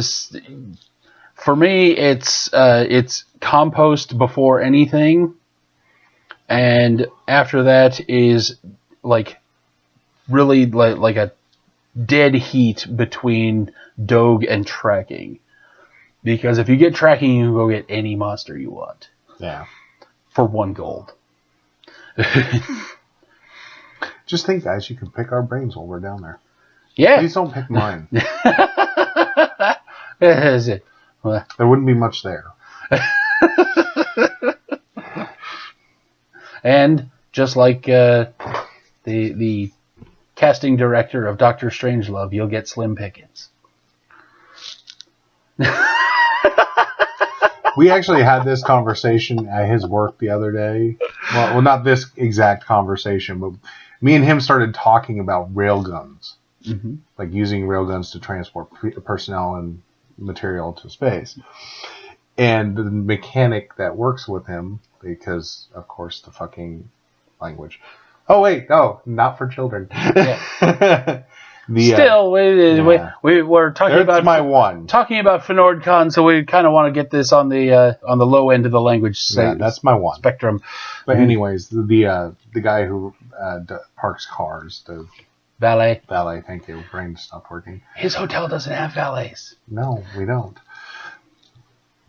for me, it's Compost before anything. And after that is like really like a dead heat between Dogue and Tracking. Because if you get Tracking, you can go get any monster you want. Yeah. For 1 gold. Just think, guys, you can pick our brains while we're down there. Yeah. Please don't pick mine. Is it? There wouldn't be much there. And just like the casting director of Doctor Strangelove, you'll get Slim Pickens. We actually had this conversation at his work the other day. Well, not this exact conversation, but me and him started talking about railguns, Mm-hmm. like using railguns to transport personnel and material to space. And the mechanic that works with him, because of course the fucking language. Oh wait, no, not for children. Yeah. Still, we're talking about my one. Talking about FNordCon, so we kind of want to get this on the low end of the language that's my one spectrum. But anyways, the guy who parks cars, the valet. Thank you. Brain stopped working. His hotel doesn't have valets. No, we don't.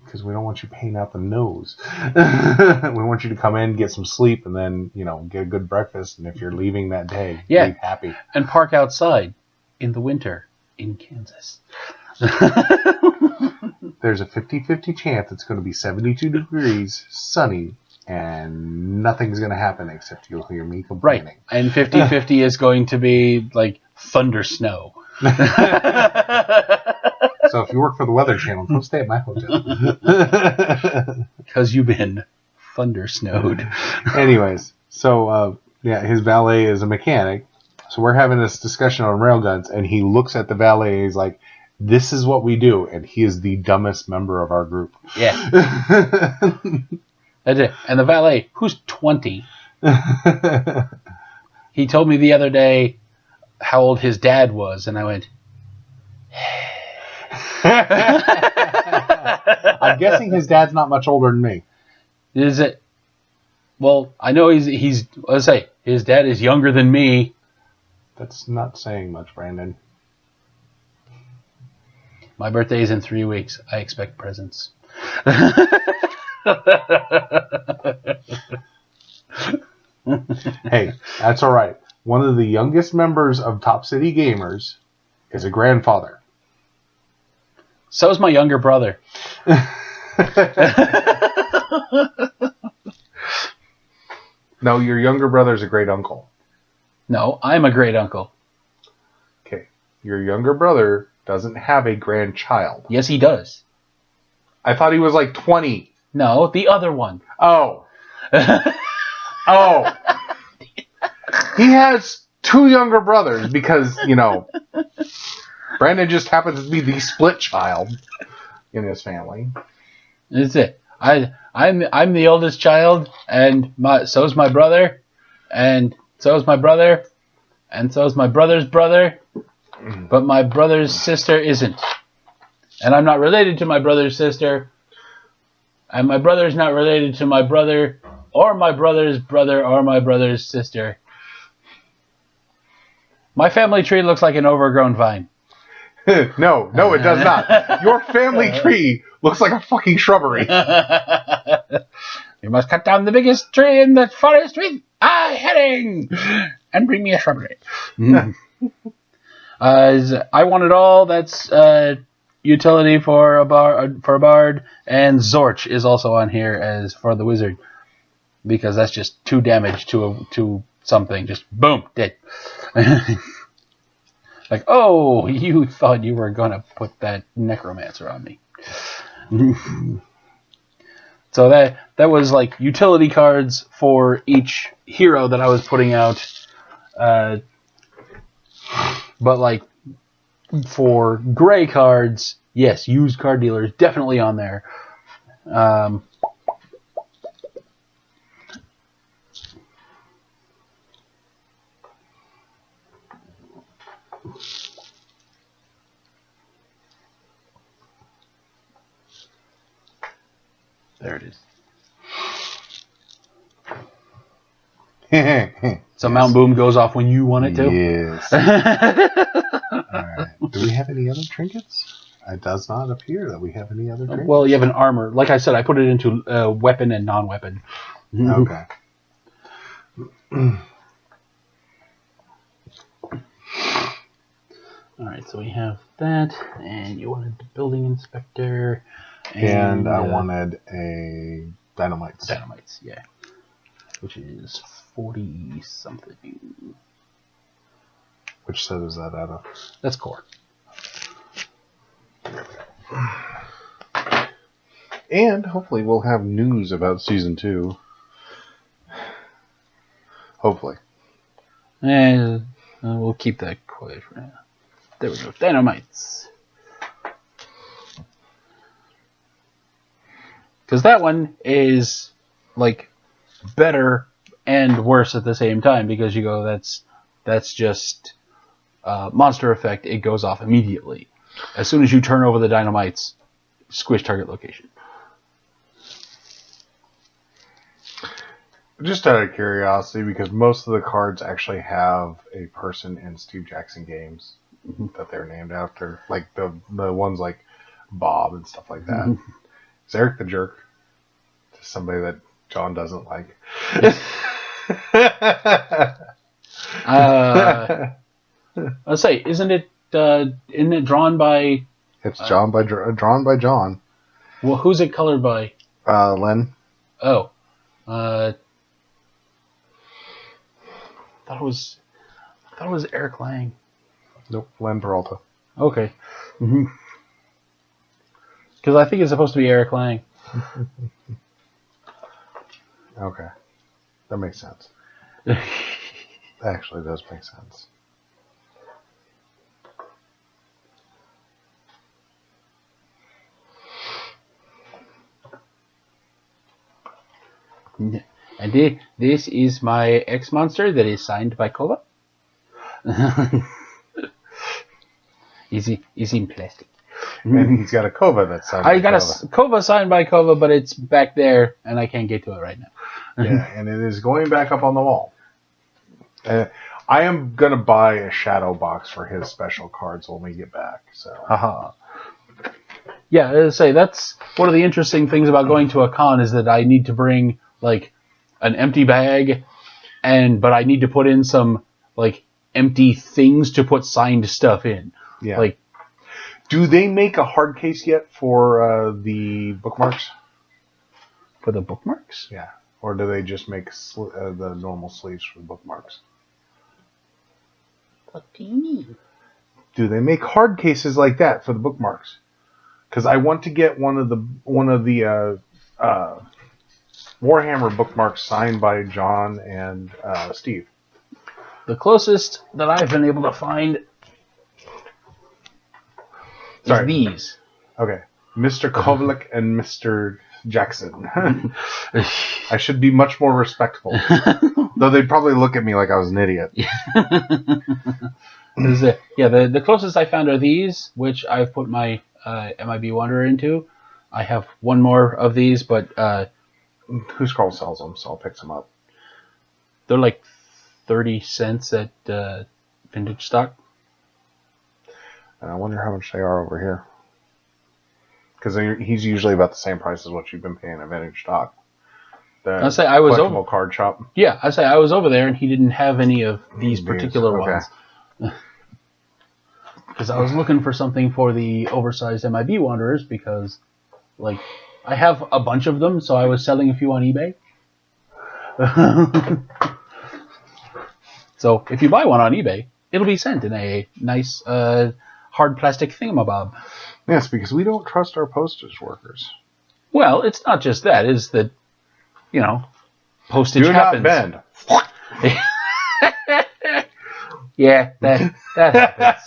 Because we don't want you paying out the nose. We want you to come in, get some sleep, and then, get a good breakfast. And if you're leaving that day, leave happy. And park outside in the winter in Kansas. There's a 50-50 chance it's going to be 72 degrees, sunny, and nothing's going to happen except you'll hear me complaining. Right. And 50-50 is going to be like thunder snow. So if you work for the Weather Channel, come stay at my hotel. Because you've been thunder snowed. Anyways, so his valet is a mechanic. So we're having this discussion on railguns, and he looks at the valet and he's like, "This is what we do," and he is the dumbest member of our group. Yeah. That's it. And the valet, who's 20, he told me the other day how old his dad was, and I went, I'm guessing his dad's not much older than me. Is it? Well, I know he's. Let's say his dad is younger than me. That's not saying much, Brandon. My birthday is in 3 weeks. I expect presents. Hey, that's all right. One of the youngest members of Top City Gamers is a grandfather. So is my younger brother. No, your younger brother's a great uncle. No, I'm a great uncle. Okay. Your younger brother doesn't have a grandchild. Yes, he does. I thought he was like 20. No, the other one. Oh. Oh. He has 2 younger brothers because, Brandon just happens to be the split child in his family. That's it. I'm the oldest child, and so's my brother, and so's my brother, and so's my brother's brother, but my brother's sister isn't. And I'm not related to my brother's sister, and my brother's not related to my brother, or my brother's brother, or my brother's sister. My family tree looks like an overgrown vine. No, it does not. Your family tree looks like a fucking shrubbery. You must cut down the biggest tree in the forest with a heading and bring me a shrubbery. I want it all. That's utility for a bard, and Zorch is also on here as for the wizard because that's just 2 damage to something. Just boom, dead. Like, oh, you thought you were going to put that necromancer on me. So that was like utility cards for each hero that I was putting out. But like for gray cards, yes, used card dealers definitely on there. There it is. So Mount Boom goes off when you want it to? Yes. All right. Do we have any other trinkets? It does not appear that we have any other trinkets. Well, you have an armor. Like I said, I put it into weapon and non-weapon. Okay. Alright, so we have that, and you wanted the building inspector. And I wanted a dynamites. Dynamites, yeah. Which is 40-something. Which set is that out of? That's core. And hopefully we'll have news about Season 2. Hopefully. And we'll keep that quiet for now. There we go. Dynamites. Because that one is like better and worse at the same time, because you go, that's just monster effect. It goes off immediately. As soon as you turn over the dynamites, squish target location. Just out of curiosity, because most of the cards actually have a person in Steve Jackson games that they're named after, like the ones like Bob and stuff like that. Is Eric the Jerk just somebody that John doesn't like? Let's say, isn't it drawn by? It's drawn by John. Well, who's it colored by? Len. Oh. I thought it was Eric Lang. Nope, Len Peralta. Okay. Because I think it's supposed to be Eric Lang. Okay. That makes sense. That actually does make sense. And this is my X monster that is signed by Kova. Is in plastic. And he's got a Kova that's signed by Kova. A Kova signed by Kova, but it's back there, and I can't get to it right now. Yeah, and it is going back up on the wall. I am going to buy a shadow box for his special cards when we get back. So. Haha. Yeah, as I say, that's one of the interesting things about going to a con is that I need to bring like an empty bag, but I need to put in some like empty things to put signed stuff in. Yeah. Like, do they make a hard case yet for the bookmarks? For the bookmarks? Yeah. Or do they just make the normal sleeves for the bookmarks? What do you mean? Do they make hard cases like that for the bookmarks? Because I want to get one of the Warhammer bookmarks signed by John and Steve. The closest that I've been able to find is these. Okay. Mr. Kovalik and Mr. Jackson. I should be much more respectful. Though they'd probably look at me like I was an idiot. The closest I found are these, which I've put my MIB Wanderer into. I have one more of these, but Who's Carl sells them, so I'll pick some up. They're like 30 cents at vintage stock. And I wonder how much they are over here. Because he's usually about the same price as what you've been paying at vintage stock. I say I was over card shop. Yeah, I say I was over there and he didn't have any of these particular ones. Because I was looking for something for the oversized MIB Wanderers because, like, I have a bunch of them, so I was selling a few on eBay. So if you buy one on eBay, it'll be sent in a nice hard plastic thingamabob. Yes, because we don't trust our postage workers. Well, it's not just that. It's that, postage happens. Do not bend. Yeah, that happens.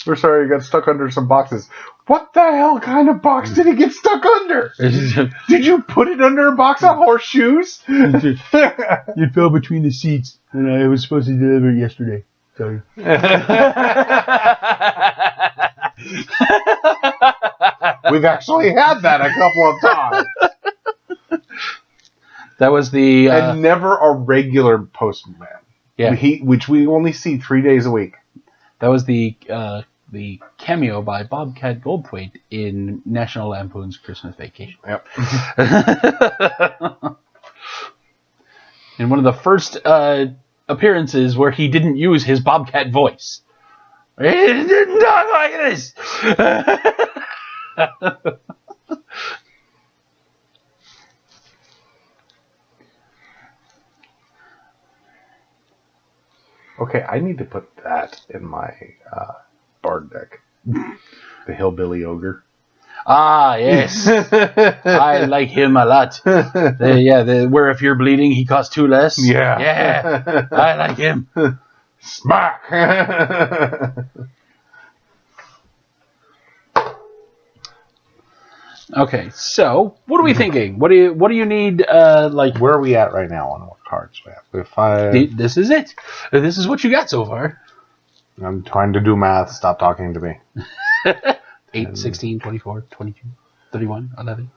We're sorry you got stuck under some boxes. What the hell kind of box did it get stuck under? Did you put it under a box of horseshoes? It fell between the seats, and I was supposed to deliver it yesterday. Sorry. We've actually had that a couple of times. That was the... and never a regular postman. Yeah. Which we only see 3 days a week. That was the cameo by Bobcat Goldthwait in National Lampoon's Christmas Vacation. Yep. In one of the first appearances where he didn't use his Bobcat voice. He didn't talk like this! Okay, I need to put that in my Bard deck. The Hillbilly Ogre. Ah, yes. I like him a lot. Where if you're bleeding, he costs 2 less. Yeah. Yeah. I like him. Smack. Okay, so what are we thinking? What do you need? Where are we at right now on what cards we have? We have 5. This is it. This is what you got so far. I'm trying to do math. Stop talking to me. 8, 16, 24, 22, 31, 11.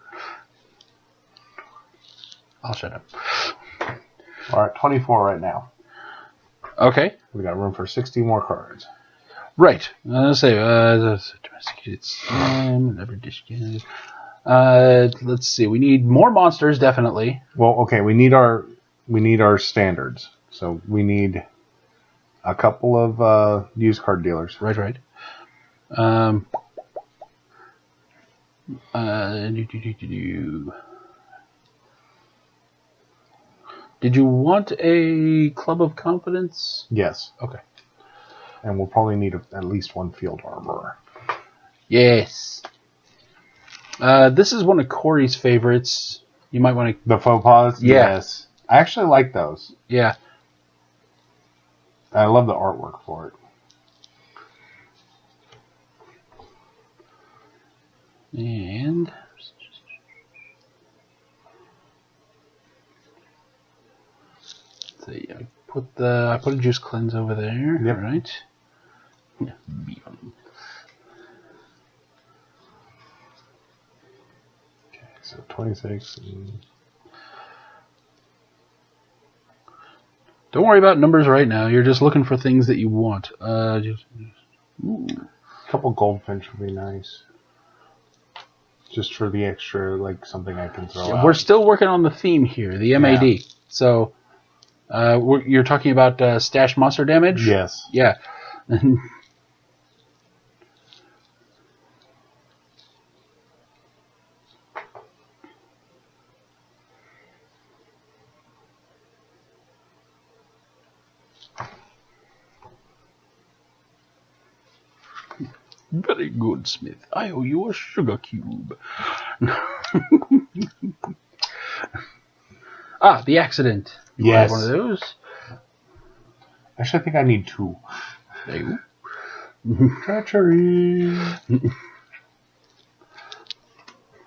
I'll shut up. We're at 24 right now. Okay. We got room for 60 more cards. Right. Let's say domesticated slime. Let's see. We need more monsters, definitely. Well, okay. We need our standards. So we need a couple of used card dealers. Right. Did you want a club of confidence? Yes. Okay. And we'll probably need at least one field armorer. Yes. This is one of Corey's favorites. You might want to... The faux pas? Yeah. Yes. I actually like those. Yeah. I love the artwork for it. And... see, I put a juice cleanse over there. Yep. Right. Yeah. Okay, so 26. Don't worry about numbers right now. You're just looking for things that you want. A couple goldfinch would be nice. Just for the extra, like something I can throw out. We're still working on the theme here, the MAD. Yeah. So, you're talking about stash monster damage? Yes. Yeah. Very good, Smith. I owe you a sugar cube. The accident. You yes. have one of those? Actually, I think I need 2. There you go. Treachery.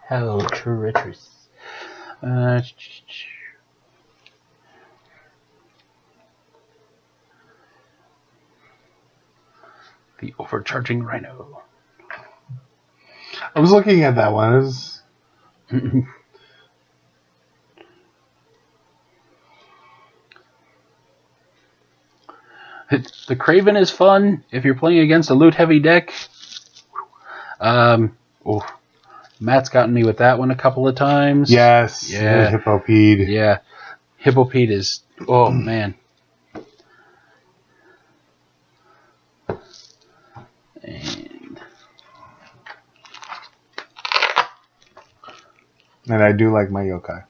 How treacherous. The overcharging rhino. I was looking at that one. It was... The Craven is fun if you're playing against a loot-heavy deck. Matt's gotten me with that one a couple of times. Yes. Yeah. Hippopede. Yeah. Hippopede is... oh, man. And I do like my yokai.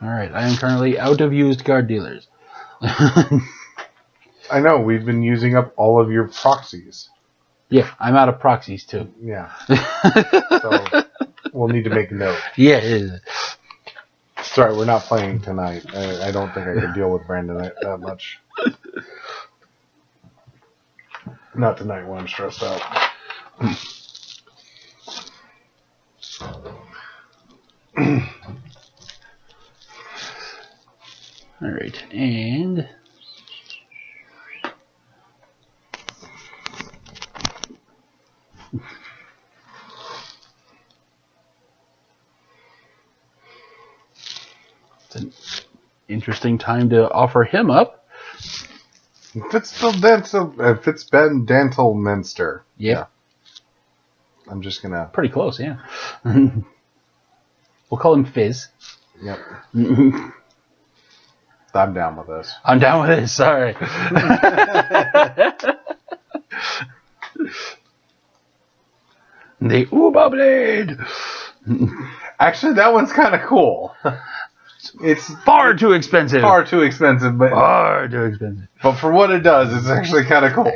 Alright, I am currently out of used card dealers. I know, we've been using up all of your proxies. Yeah, I'm out of proxies too. Yeah. So we'll need to make a note. Yeah. Sorry, we're not playing tonight. I don't think I can deal with Brandon that much. Not tonight when I'm stressed out. Alright, and... it's an interesting time to offer him up. Fitzbendentalminster. Yeah. I'm just gonna... pretty close, yeah. We'll call him Fizz. Yep. I'm down with this. I'm down with this, sorry. The Uber Blade. Actually, that one's kind of cool. It's far too expensive. Far too expensive, but far too expensive. But for what it does, it's actually kind of cool.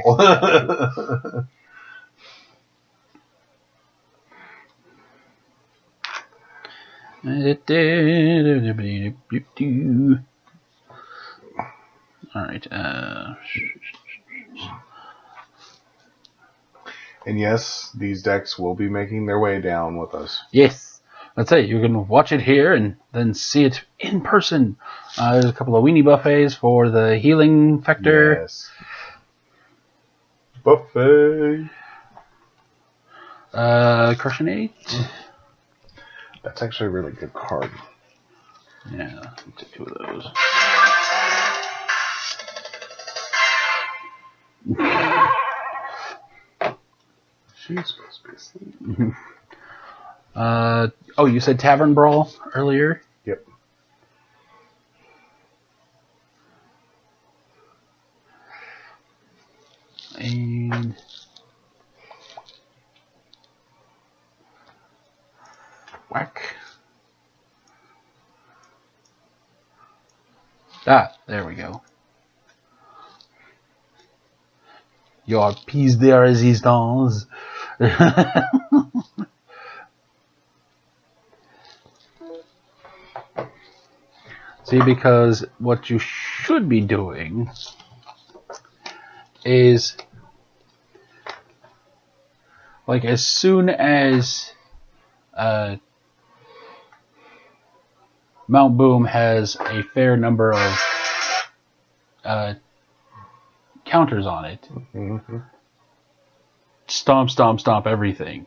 All right. And yes, these decks will be making their way down with us. Yes. Let's say you can watch it here and then see it in person. There's a couple of weenie buffets for the healing factor. Yes. Buffet. Crushing 8. That's actually a really good card. Yeah, I'll take 2 of those. She's supposed to be asleep. Oh, you said Tavern Brawl earlier? Yep. And whack. Ah, there we go. Your piece de resistance. See, because what you should be doing is, like, as soon as Mount Boom has a fair number of counters on it, stomp, stomp, stomp everything.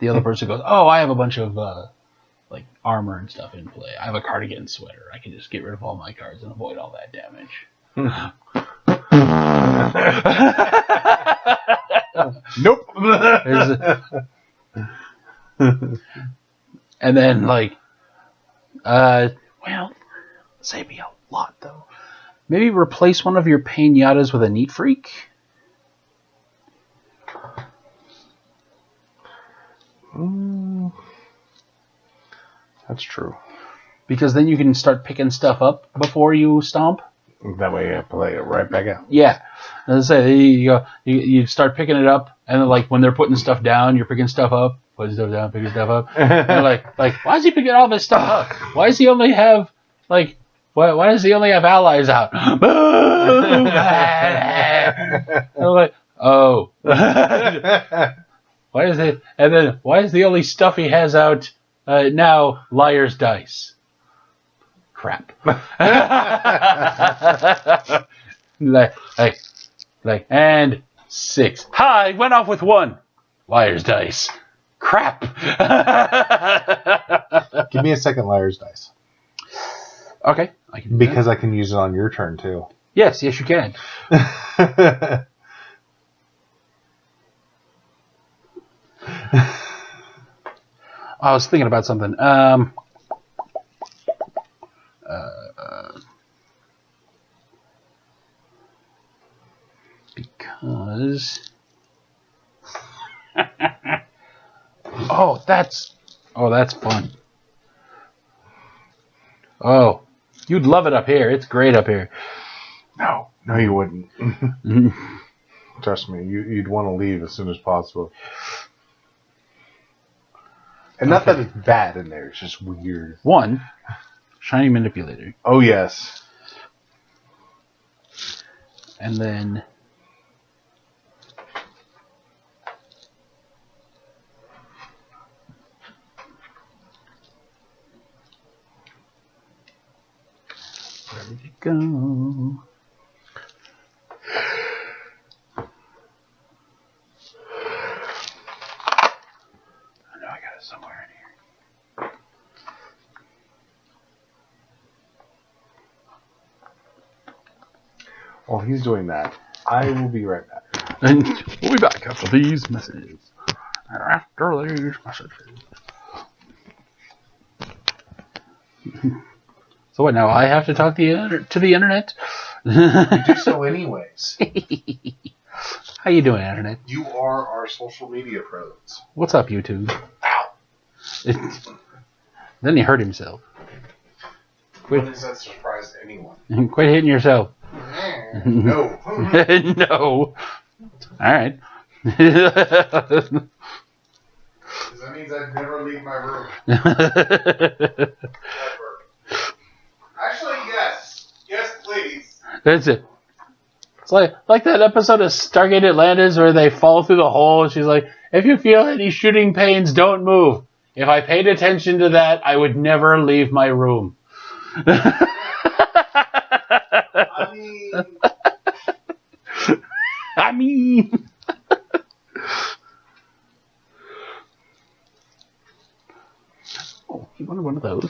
The other person goes, oh, I have a bunch of like armor and stuff in play. I have a cardigan sweater. I can just get rid of all my cards and avoid all that damage. Nope. And then, like, well, save me a lot, though. Maybe replace one of your pinatas with a neat freak? That's true. Because then you can start picking stuff up before you stomp. That way you play it right back out. Yeah. As I say, you start picking it up, and then, like, when they're putting stuff down, you're picking stuff up, putting stuff down, picking stuff up. And like, why is he picking all this stuff up? Why does he only have, like, why does he only have allies out? I'm like, oh. Why is it? And then why is the only stuff he has out now Liar's Dice? Crap. like, and 6. Ha! I went off with 1. Liar's Dice. Crap. Give me a second Liar's Dice. Okay. I can because I can use it on your turn too. Yes, you can. I was thinking about something. Because that's fun. Oh, you'd love it up here. It's great up here. No, you wouldn't. Trust me, you'd want to leave as soon as possible. And not that it's bad in there, it's just weird. 1, Shiny Manipulator. Oh, yes. And then ready to go. I know I got it somewhere in here. While he's doing that, I will be right back. And we'll be back after these messages. So what now? I have to talk to the internet? You do so anyways. How you doing, Internet? You are our social media presence. What's up, YouTube? Ow! Then he hurt himself. When does that surprise anyone? Quit hitting yourself. No. No. All right. Because that means I'd never leave my room. Never. Actually, yes. Yes, please. That's it. It's like that episode of Stargate Atlantis where they fall through the hole and she's like, if you feel any shooting pains, don't move. If I paid attention to that, I would never leave my room. I mean. Oh, you wanted one of those.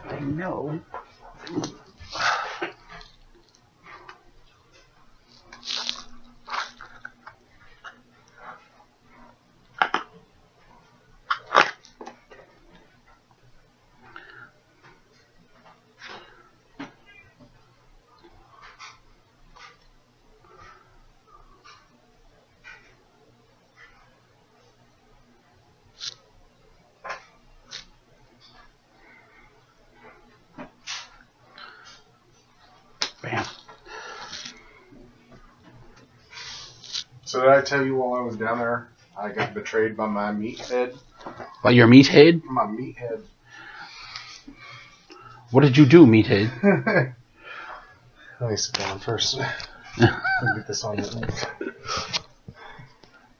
I know. Bam. So did I tell you while I was down there, I got betrayed by my meathead? By your meathead? My meathead. What did you do, meathead? Let me sit down first. Let me get this on.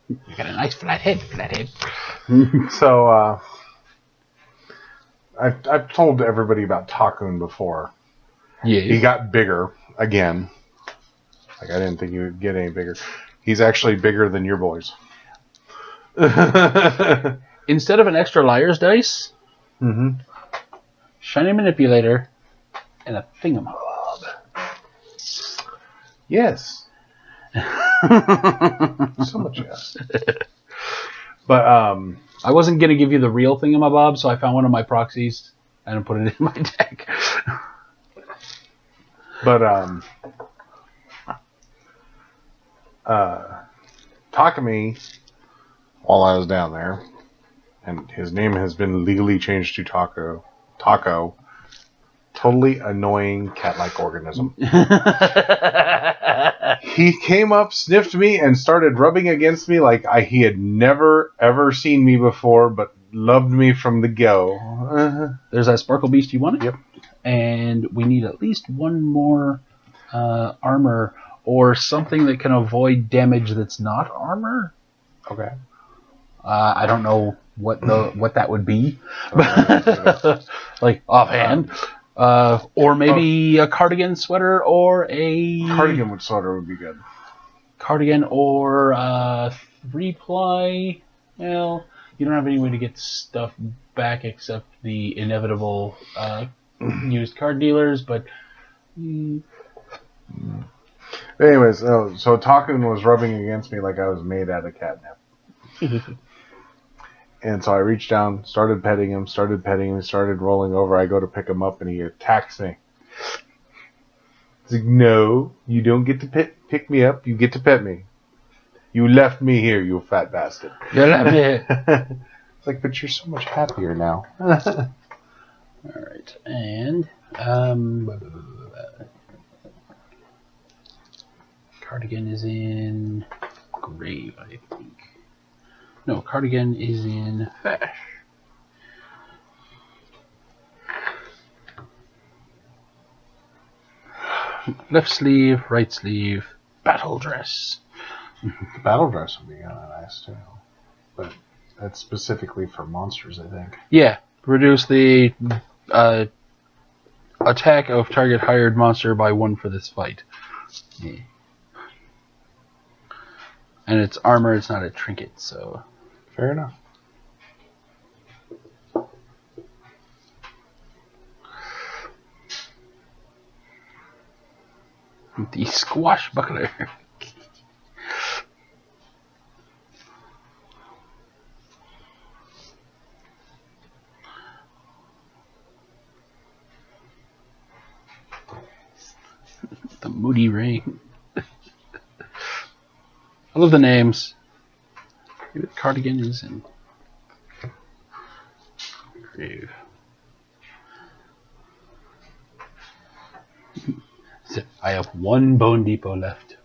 You got a nice flathead. So, I've told everybody about Takun before. Yeah. He got bigger again. Like, I didn't think he would get any bigger. He's actually bigger than your boys. Instead of an extra liar's dice, shiny manipulator, and a thingamabob. Yes. So much yes. But I wasn't going to give you the real thingamabob, so I found one of my proxies and put it in my deck. But Takumi, while I was down there, and his name has been legally changed to Taco, totally annoying cat-like organism. He came up, sniffed me, and started rubbing against me like he had never, ever seen me before, but loved me from the go. There's that sparkle beast you wanted? Yep. And we need at least one more armor or something that can avoid damage that's not armor. Okay. I don't know what that would be. Like offhand. Or maybe a cardigan sweater or a... Cardigan sweater would be good. Cardigan or 3-ply. Well, you don't have any way to get stuff back except the inevitable used card dealers, but... Anyways, so Takun was rubbing against me like I was made out of catnip. And so I reached down, started petting him, started rolling over. I go to pick him up, and he attacks me. He's like, no, you don't get to pick me up. You get to pet me. You left me here, you fat bastard. You left me here. It's like, but you're so much happier now. All right, and cardigan is in grave, I think. No, cardigan is in fash. Left sleeve, right sleeve, battle dress. The battle dress would be kind of nice too, but that's specifically for monsters, I think. Yeah, reduce the attack of target hired monster by 1 for this fight. Yeah. And it's armor, it's not a trinket, so... Fair enough. The Squashbuckler. The Moody Ring. I love the names. Maybe the cardigan is in grave. I have one Bone Depot left.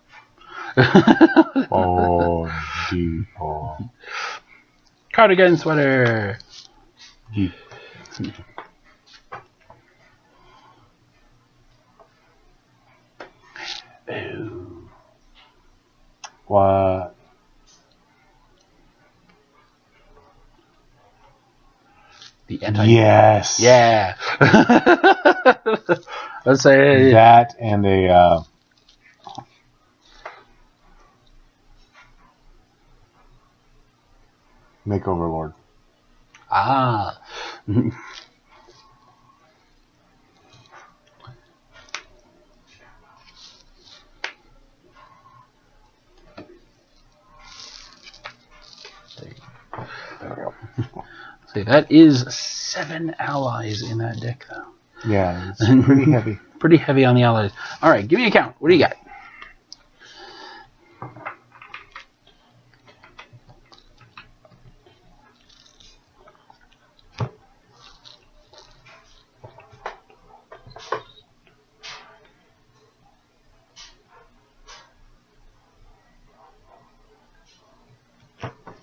Bone Depot. Cardigan sweater. Deep. What? The anti. Yes. Yeah. Let's say that and a Makeover Lord. Ah. There we go. See, that is 7 allies in that deck, though. Yeah, it's pretty heavy. Pretty heavy on the allies. All right, give me a count. What do you got?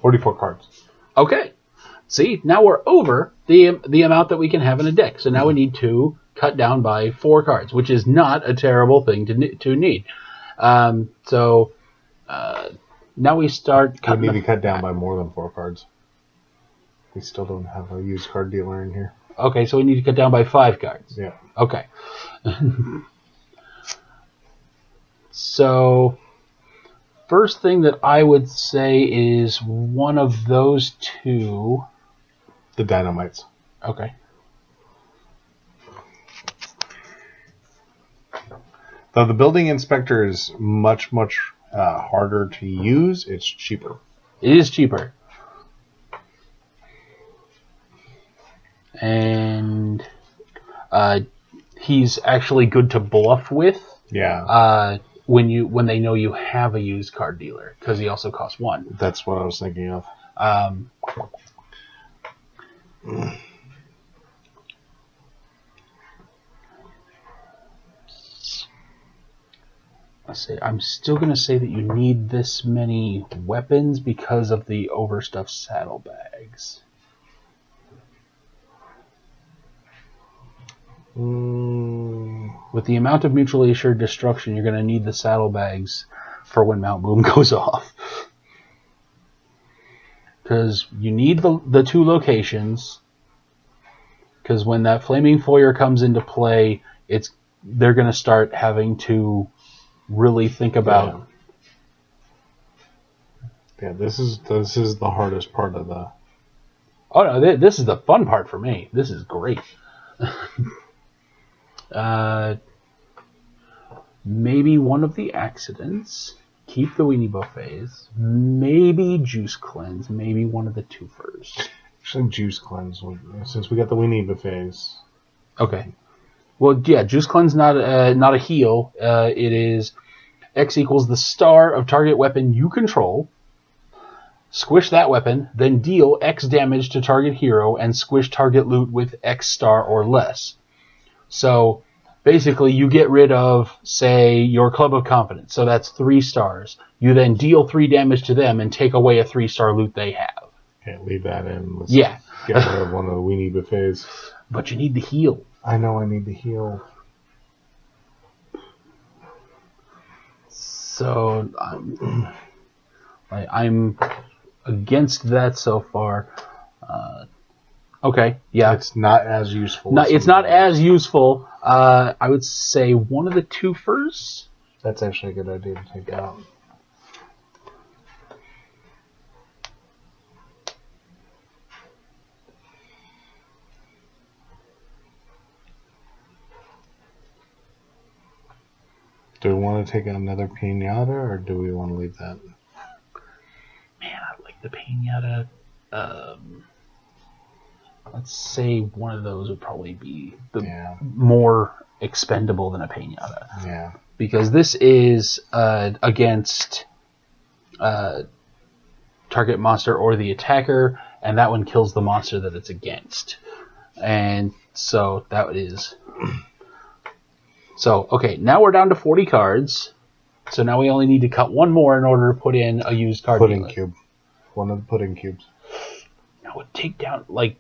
$44 cards. Okay. See, now we're over the amount that we can have in a deck. So now we need to cut down by 4 cards, which is not a terrible thing to need. So now we start cutting. We need to cut down by more than 4 cards. We still don't have a used card dealer in here. Okay, so we need to cut down by 5 cards. Yeah. Okay. So first thing that I would say is one of those 2. The Dynamites. Okay. Though the Building Inspector is much harder to use, it's cheaper. It is cheaper. And he's actually good to bluff with. Yeah. When they know you have a used card dealer, because he also costs 1. That's what I was thinking of. Let's see. I'm still going to say that you need this many weapons because of the overstuffed saddlebags. With the amount of mutually assured destruction, you're going to need the saddlebags for when Mount Boom goes off. Because you need the 2 locations. Because when that Flaming Foyer comes into play, they're going to start having to really think about. Yeah, this is the hardest part of the. Oh no, this is the fun part for me. This is great. Maybe one of the accidents. Keep the Weenie Buffets. Maybe Juice Cleanse. Maybe one of the twofers. Actually, Juice Cleanse, since we got the Weenie Buffets. Okay. Well, yeah, Juice Cleanse not a heal. It is X equals the star of target weapon you control. Squish that weapon, then deal X damage to target hero and squish target loot with X star or less. So basically you get rid of, say, your Club of Confidence. So that's 3 stars. You then deal 3 damage to them and take away a 3-star loot they have. Can't leave that in. Let's get rid of one of the Weenie Buffets. But you need the heal. I know I need the heal. So I'm against that so far. Okay, yeah. It's not as useful. It's not as useful. I would say one of the twofers. That's actually a good idea to take out. want to take another pinata, or do we want to leave that? Man, I like the pinata. Let's say one of those would probably be the more expendable than a pinata. Yeah. Because this is against target monster or the attacker, and that one kills the monster that it's against. And so that is... So, okay, now we're down to 40 cards. So now we only need to cut one more in order to put in a used card pudding dealer. cube. One of the pudding cubes. That would take down, like...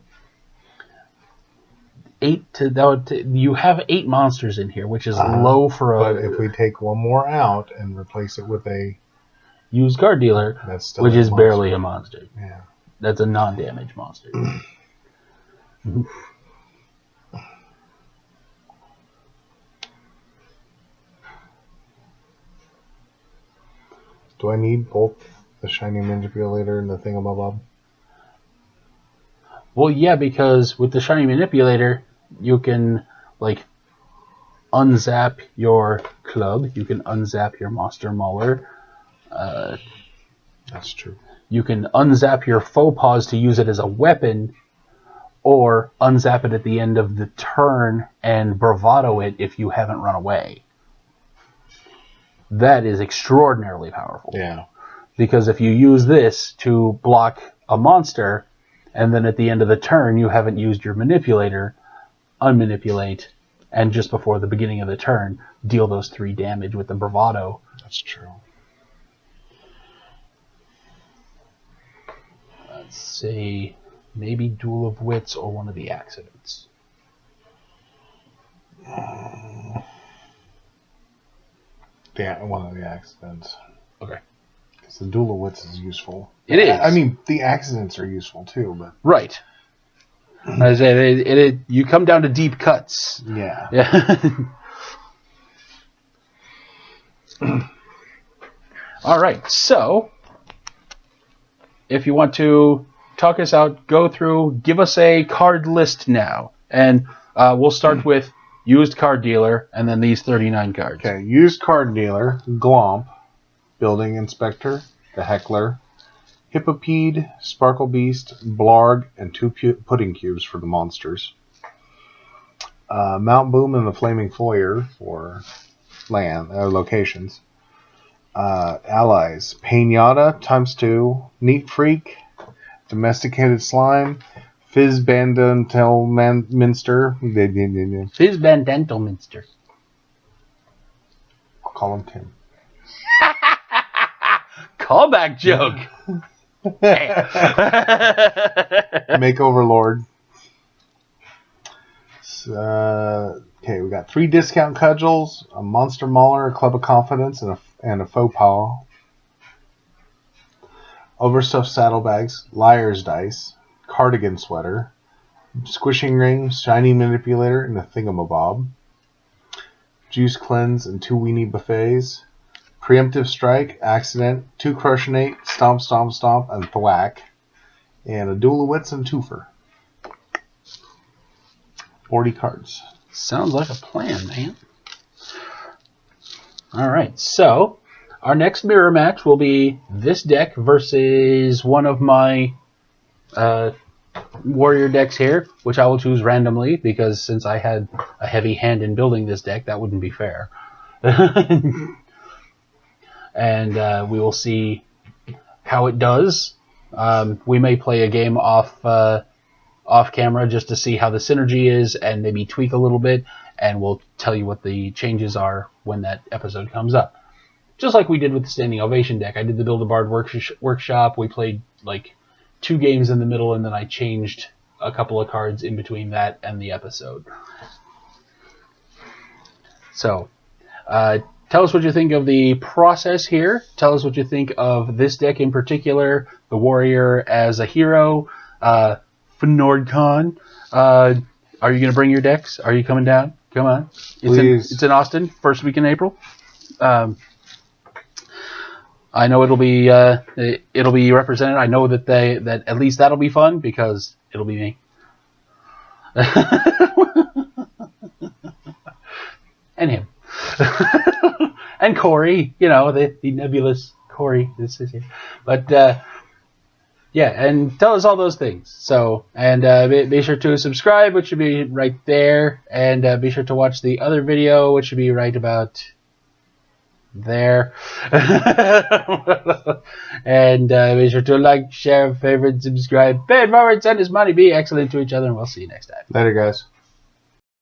you have 8 monsters in here, which is low for a... But if we take one more out and replace it with a... used card dealer, which is barely a monster. Yeah. That's a non-damage monster. Do I need both the shiny manipulator and the thingamabob? Well, yeah, because with the shiny manipulator, you can, like, unzap your club. You can unzap your monster mauler. That's true. You can unzap your faux paws to use it as a weapon, or unzap it at the end of the turn and bravado it if you haven't run away. That is extraordinarily powerful. Yeah. Because if you use this to block a monster, and then at the end of the turn you haven't used your manipulator, unmanipulate, and just before the beginning of the turn, deal those 3 damage with the bravado. That's true. Let's say maybe Duel of Wits or one of the accidents. One of the accidents. Okay. Because the Duel of Wits is useful. It is. I mean, the accidents are useful too, but... Right. I say you come down to deep cuts. Yeah. All right. So, if you want to talk us out, go through, give us a card list now, and we'll start with used card dealer, and then these 39 cards. Okay, used card dealer, Glomp, building inspector, the heckler, Hippopede, Sparkle Beast, Blarg, and 2 pudding cubes for the monsters. Mount Boom and the Flaming Foyer for locations. Allies, Pinata ×2, Neat Freak, Domesticated Slime, Fizz Bandental Minster. Fizz Bandental Minster. I'll call him Tim. Callback joke. Makeover Lord. Okay, we got 3 discount cudgels, a monster mauler, a club of confidence, and a faux pas. Overstuffed saddlebags, liar's dice, cardigan sweater, squishing ring, shiny manipulator, and a thingamabob. Juice cleanse and 2 weenie buffets. Preemptive strike, accident, 2 crushionate, stomp, stomp, stomp, and thwack. And a Duel of Wits and twofer. 40 cards. Sounds like a plan, man. Alright, so our next mirror match will be this deck versus one of my warrior decks here, which I will choose randomly, because since I had a heavy hand in building this deck, that wouldn't be fair. And we will see how it does. We may play a game off camera just to see how the synergy is and maybe tweak a little bit, and we'll tell you what the changes are when that episode comes up. Just like we did with the Standing Ovation deck. I did the Build-A-Bard workshop. We played like 2 games in the middle, and then I changed a couple of cards in between that and the episode. So, tell us what you think of the process here. Tell us what you think of this deck in particular, the warrior as a hero, Nordcon. Are you going to bring your decks? Are you coming down? Come on. It's in Austin, first week in April. I know it'll be represented. I know that that at least that'll be fun because it'll be me. And him. And Corey, the nebulous Corey. This is here. But, yeah, and tell us all those things. So, and be sure to subscribe, which should be right there. And be sure to watch the other video, which should be right about there. And be sure to like, share, favorite, subscribe, pay it forward, send us money, be excellent to each other, and we'll see you next time. Later, guys.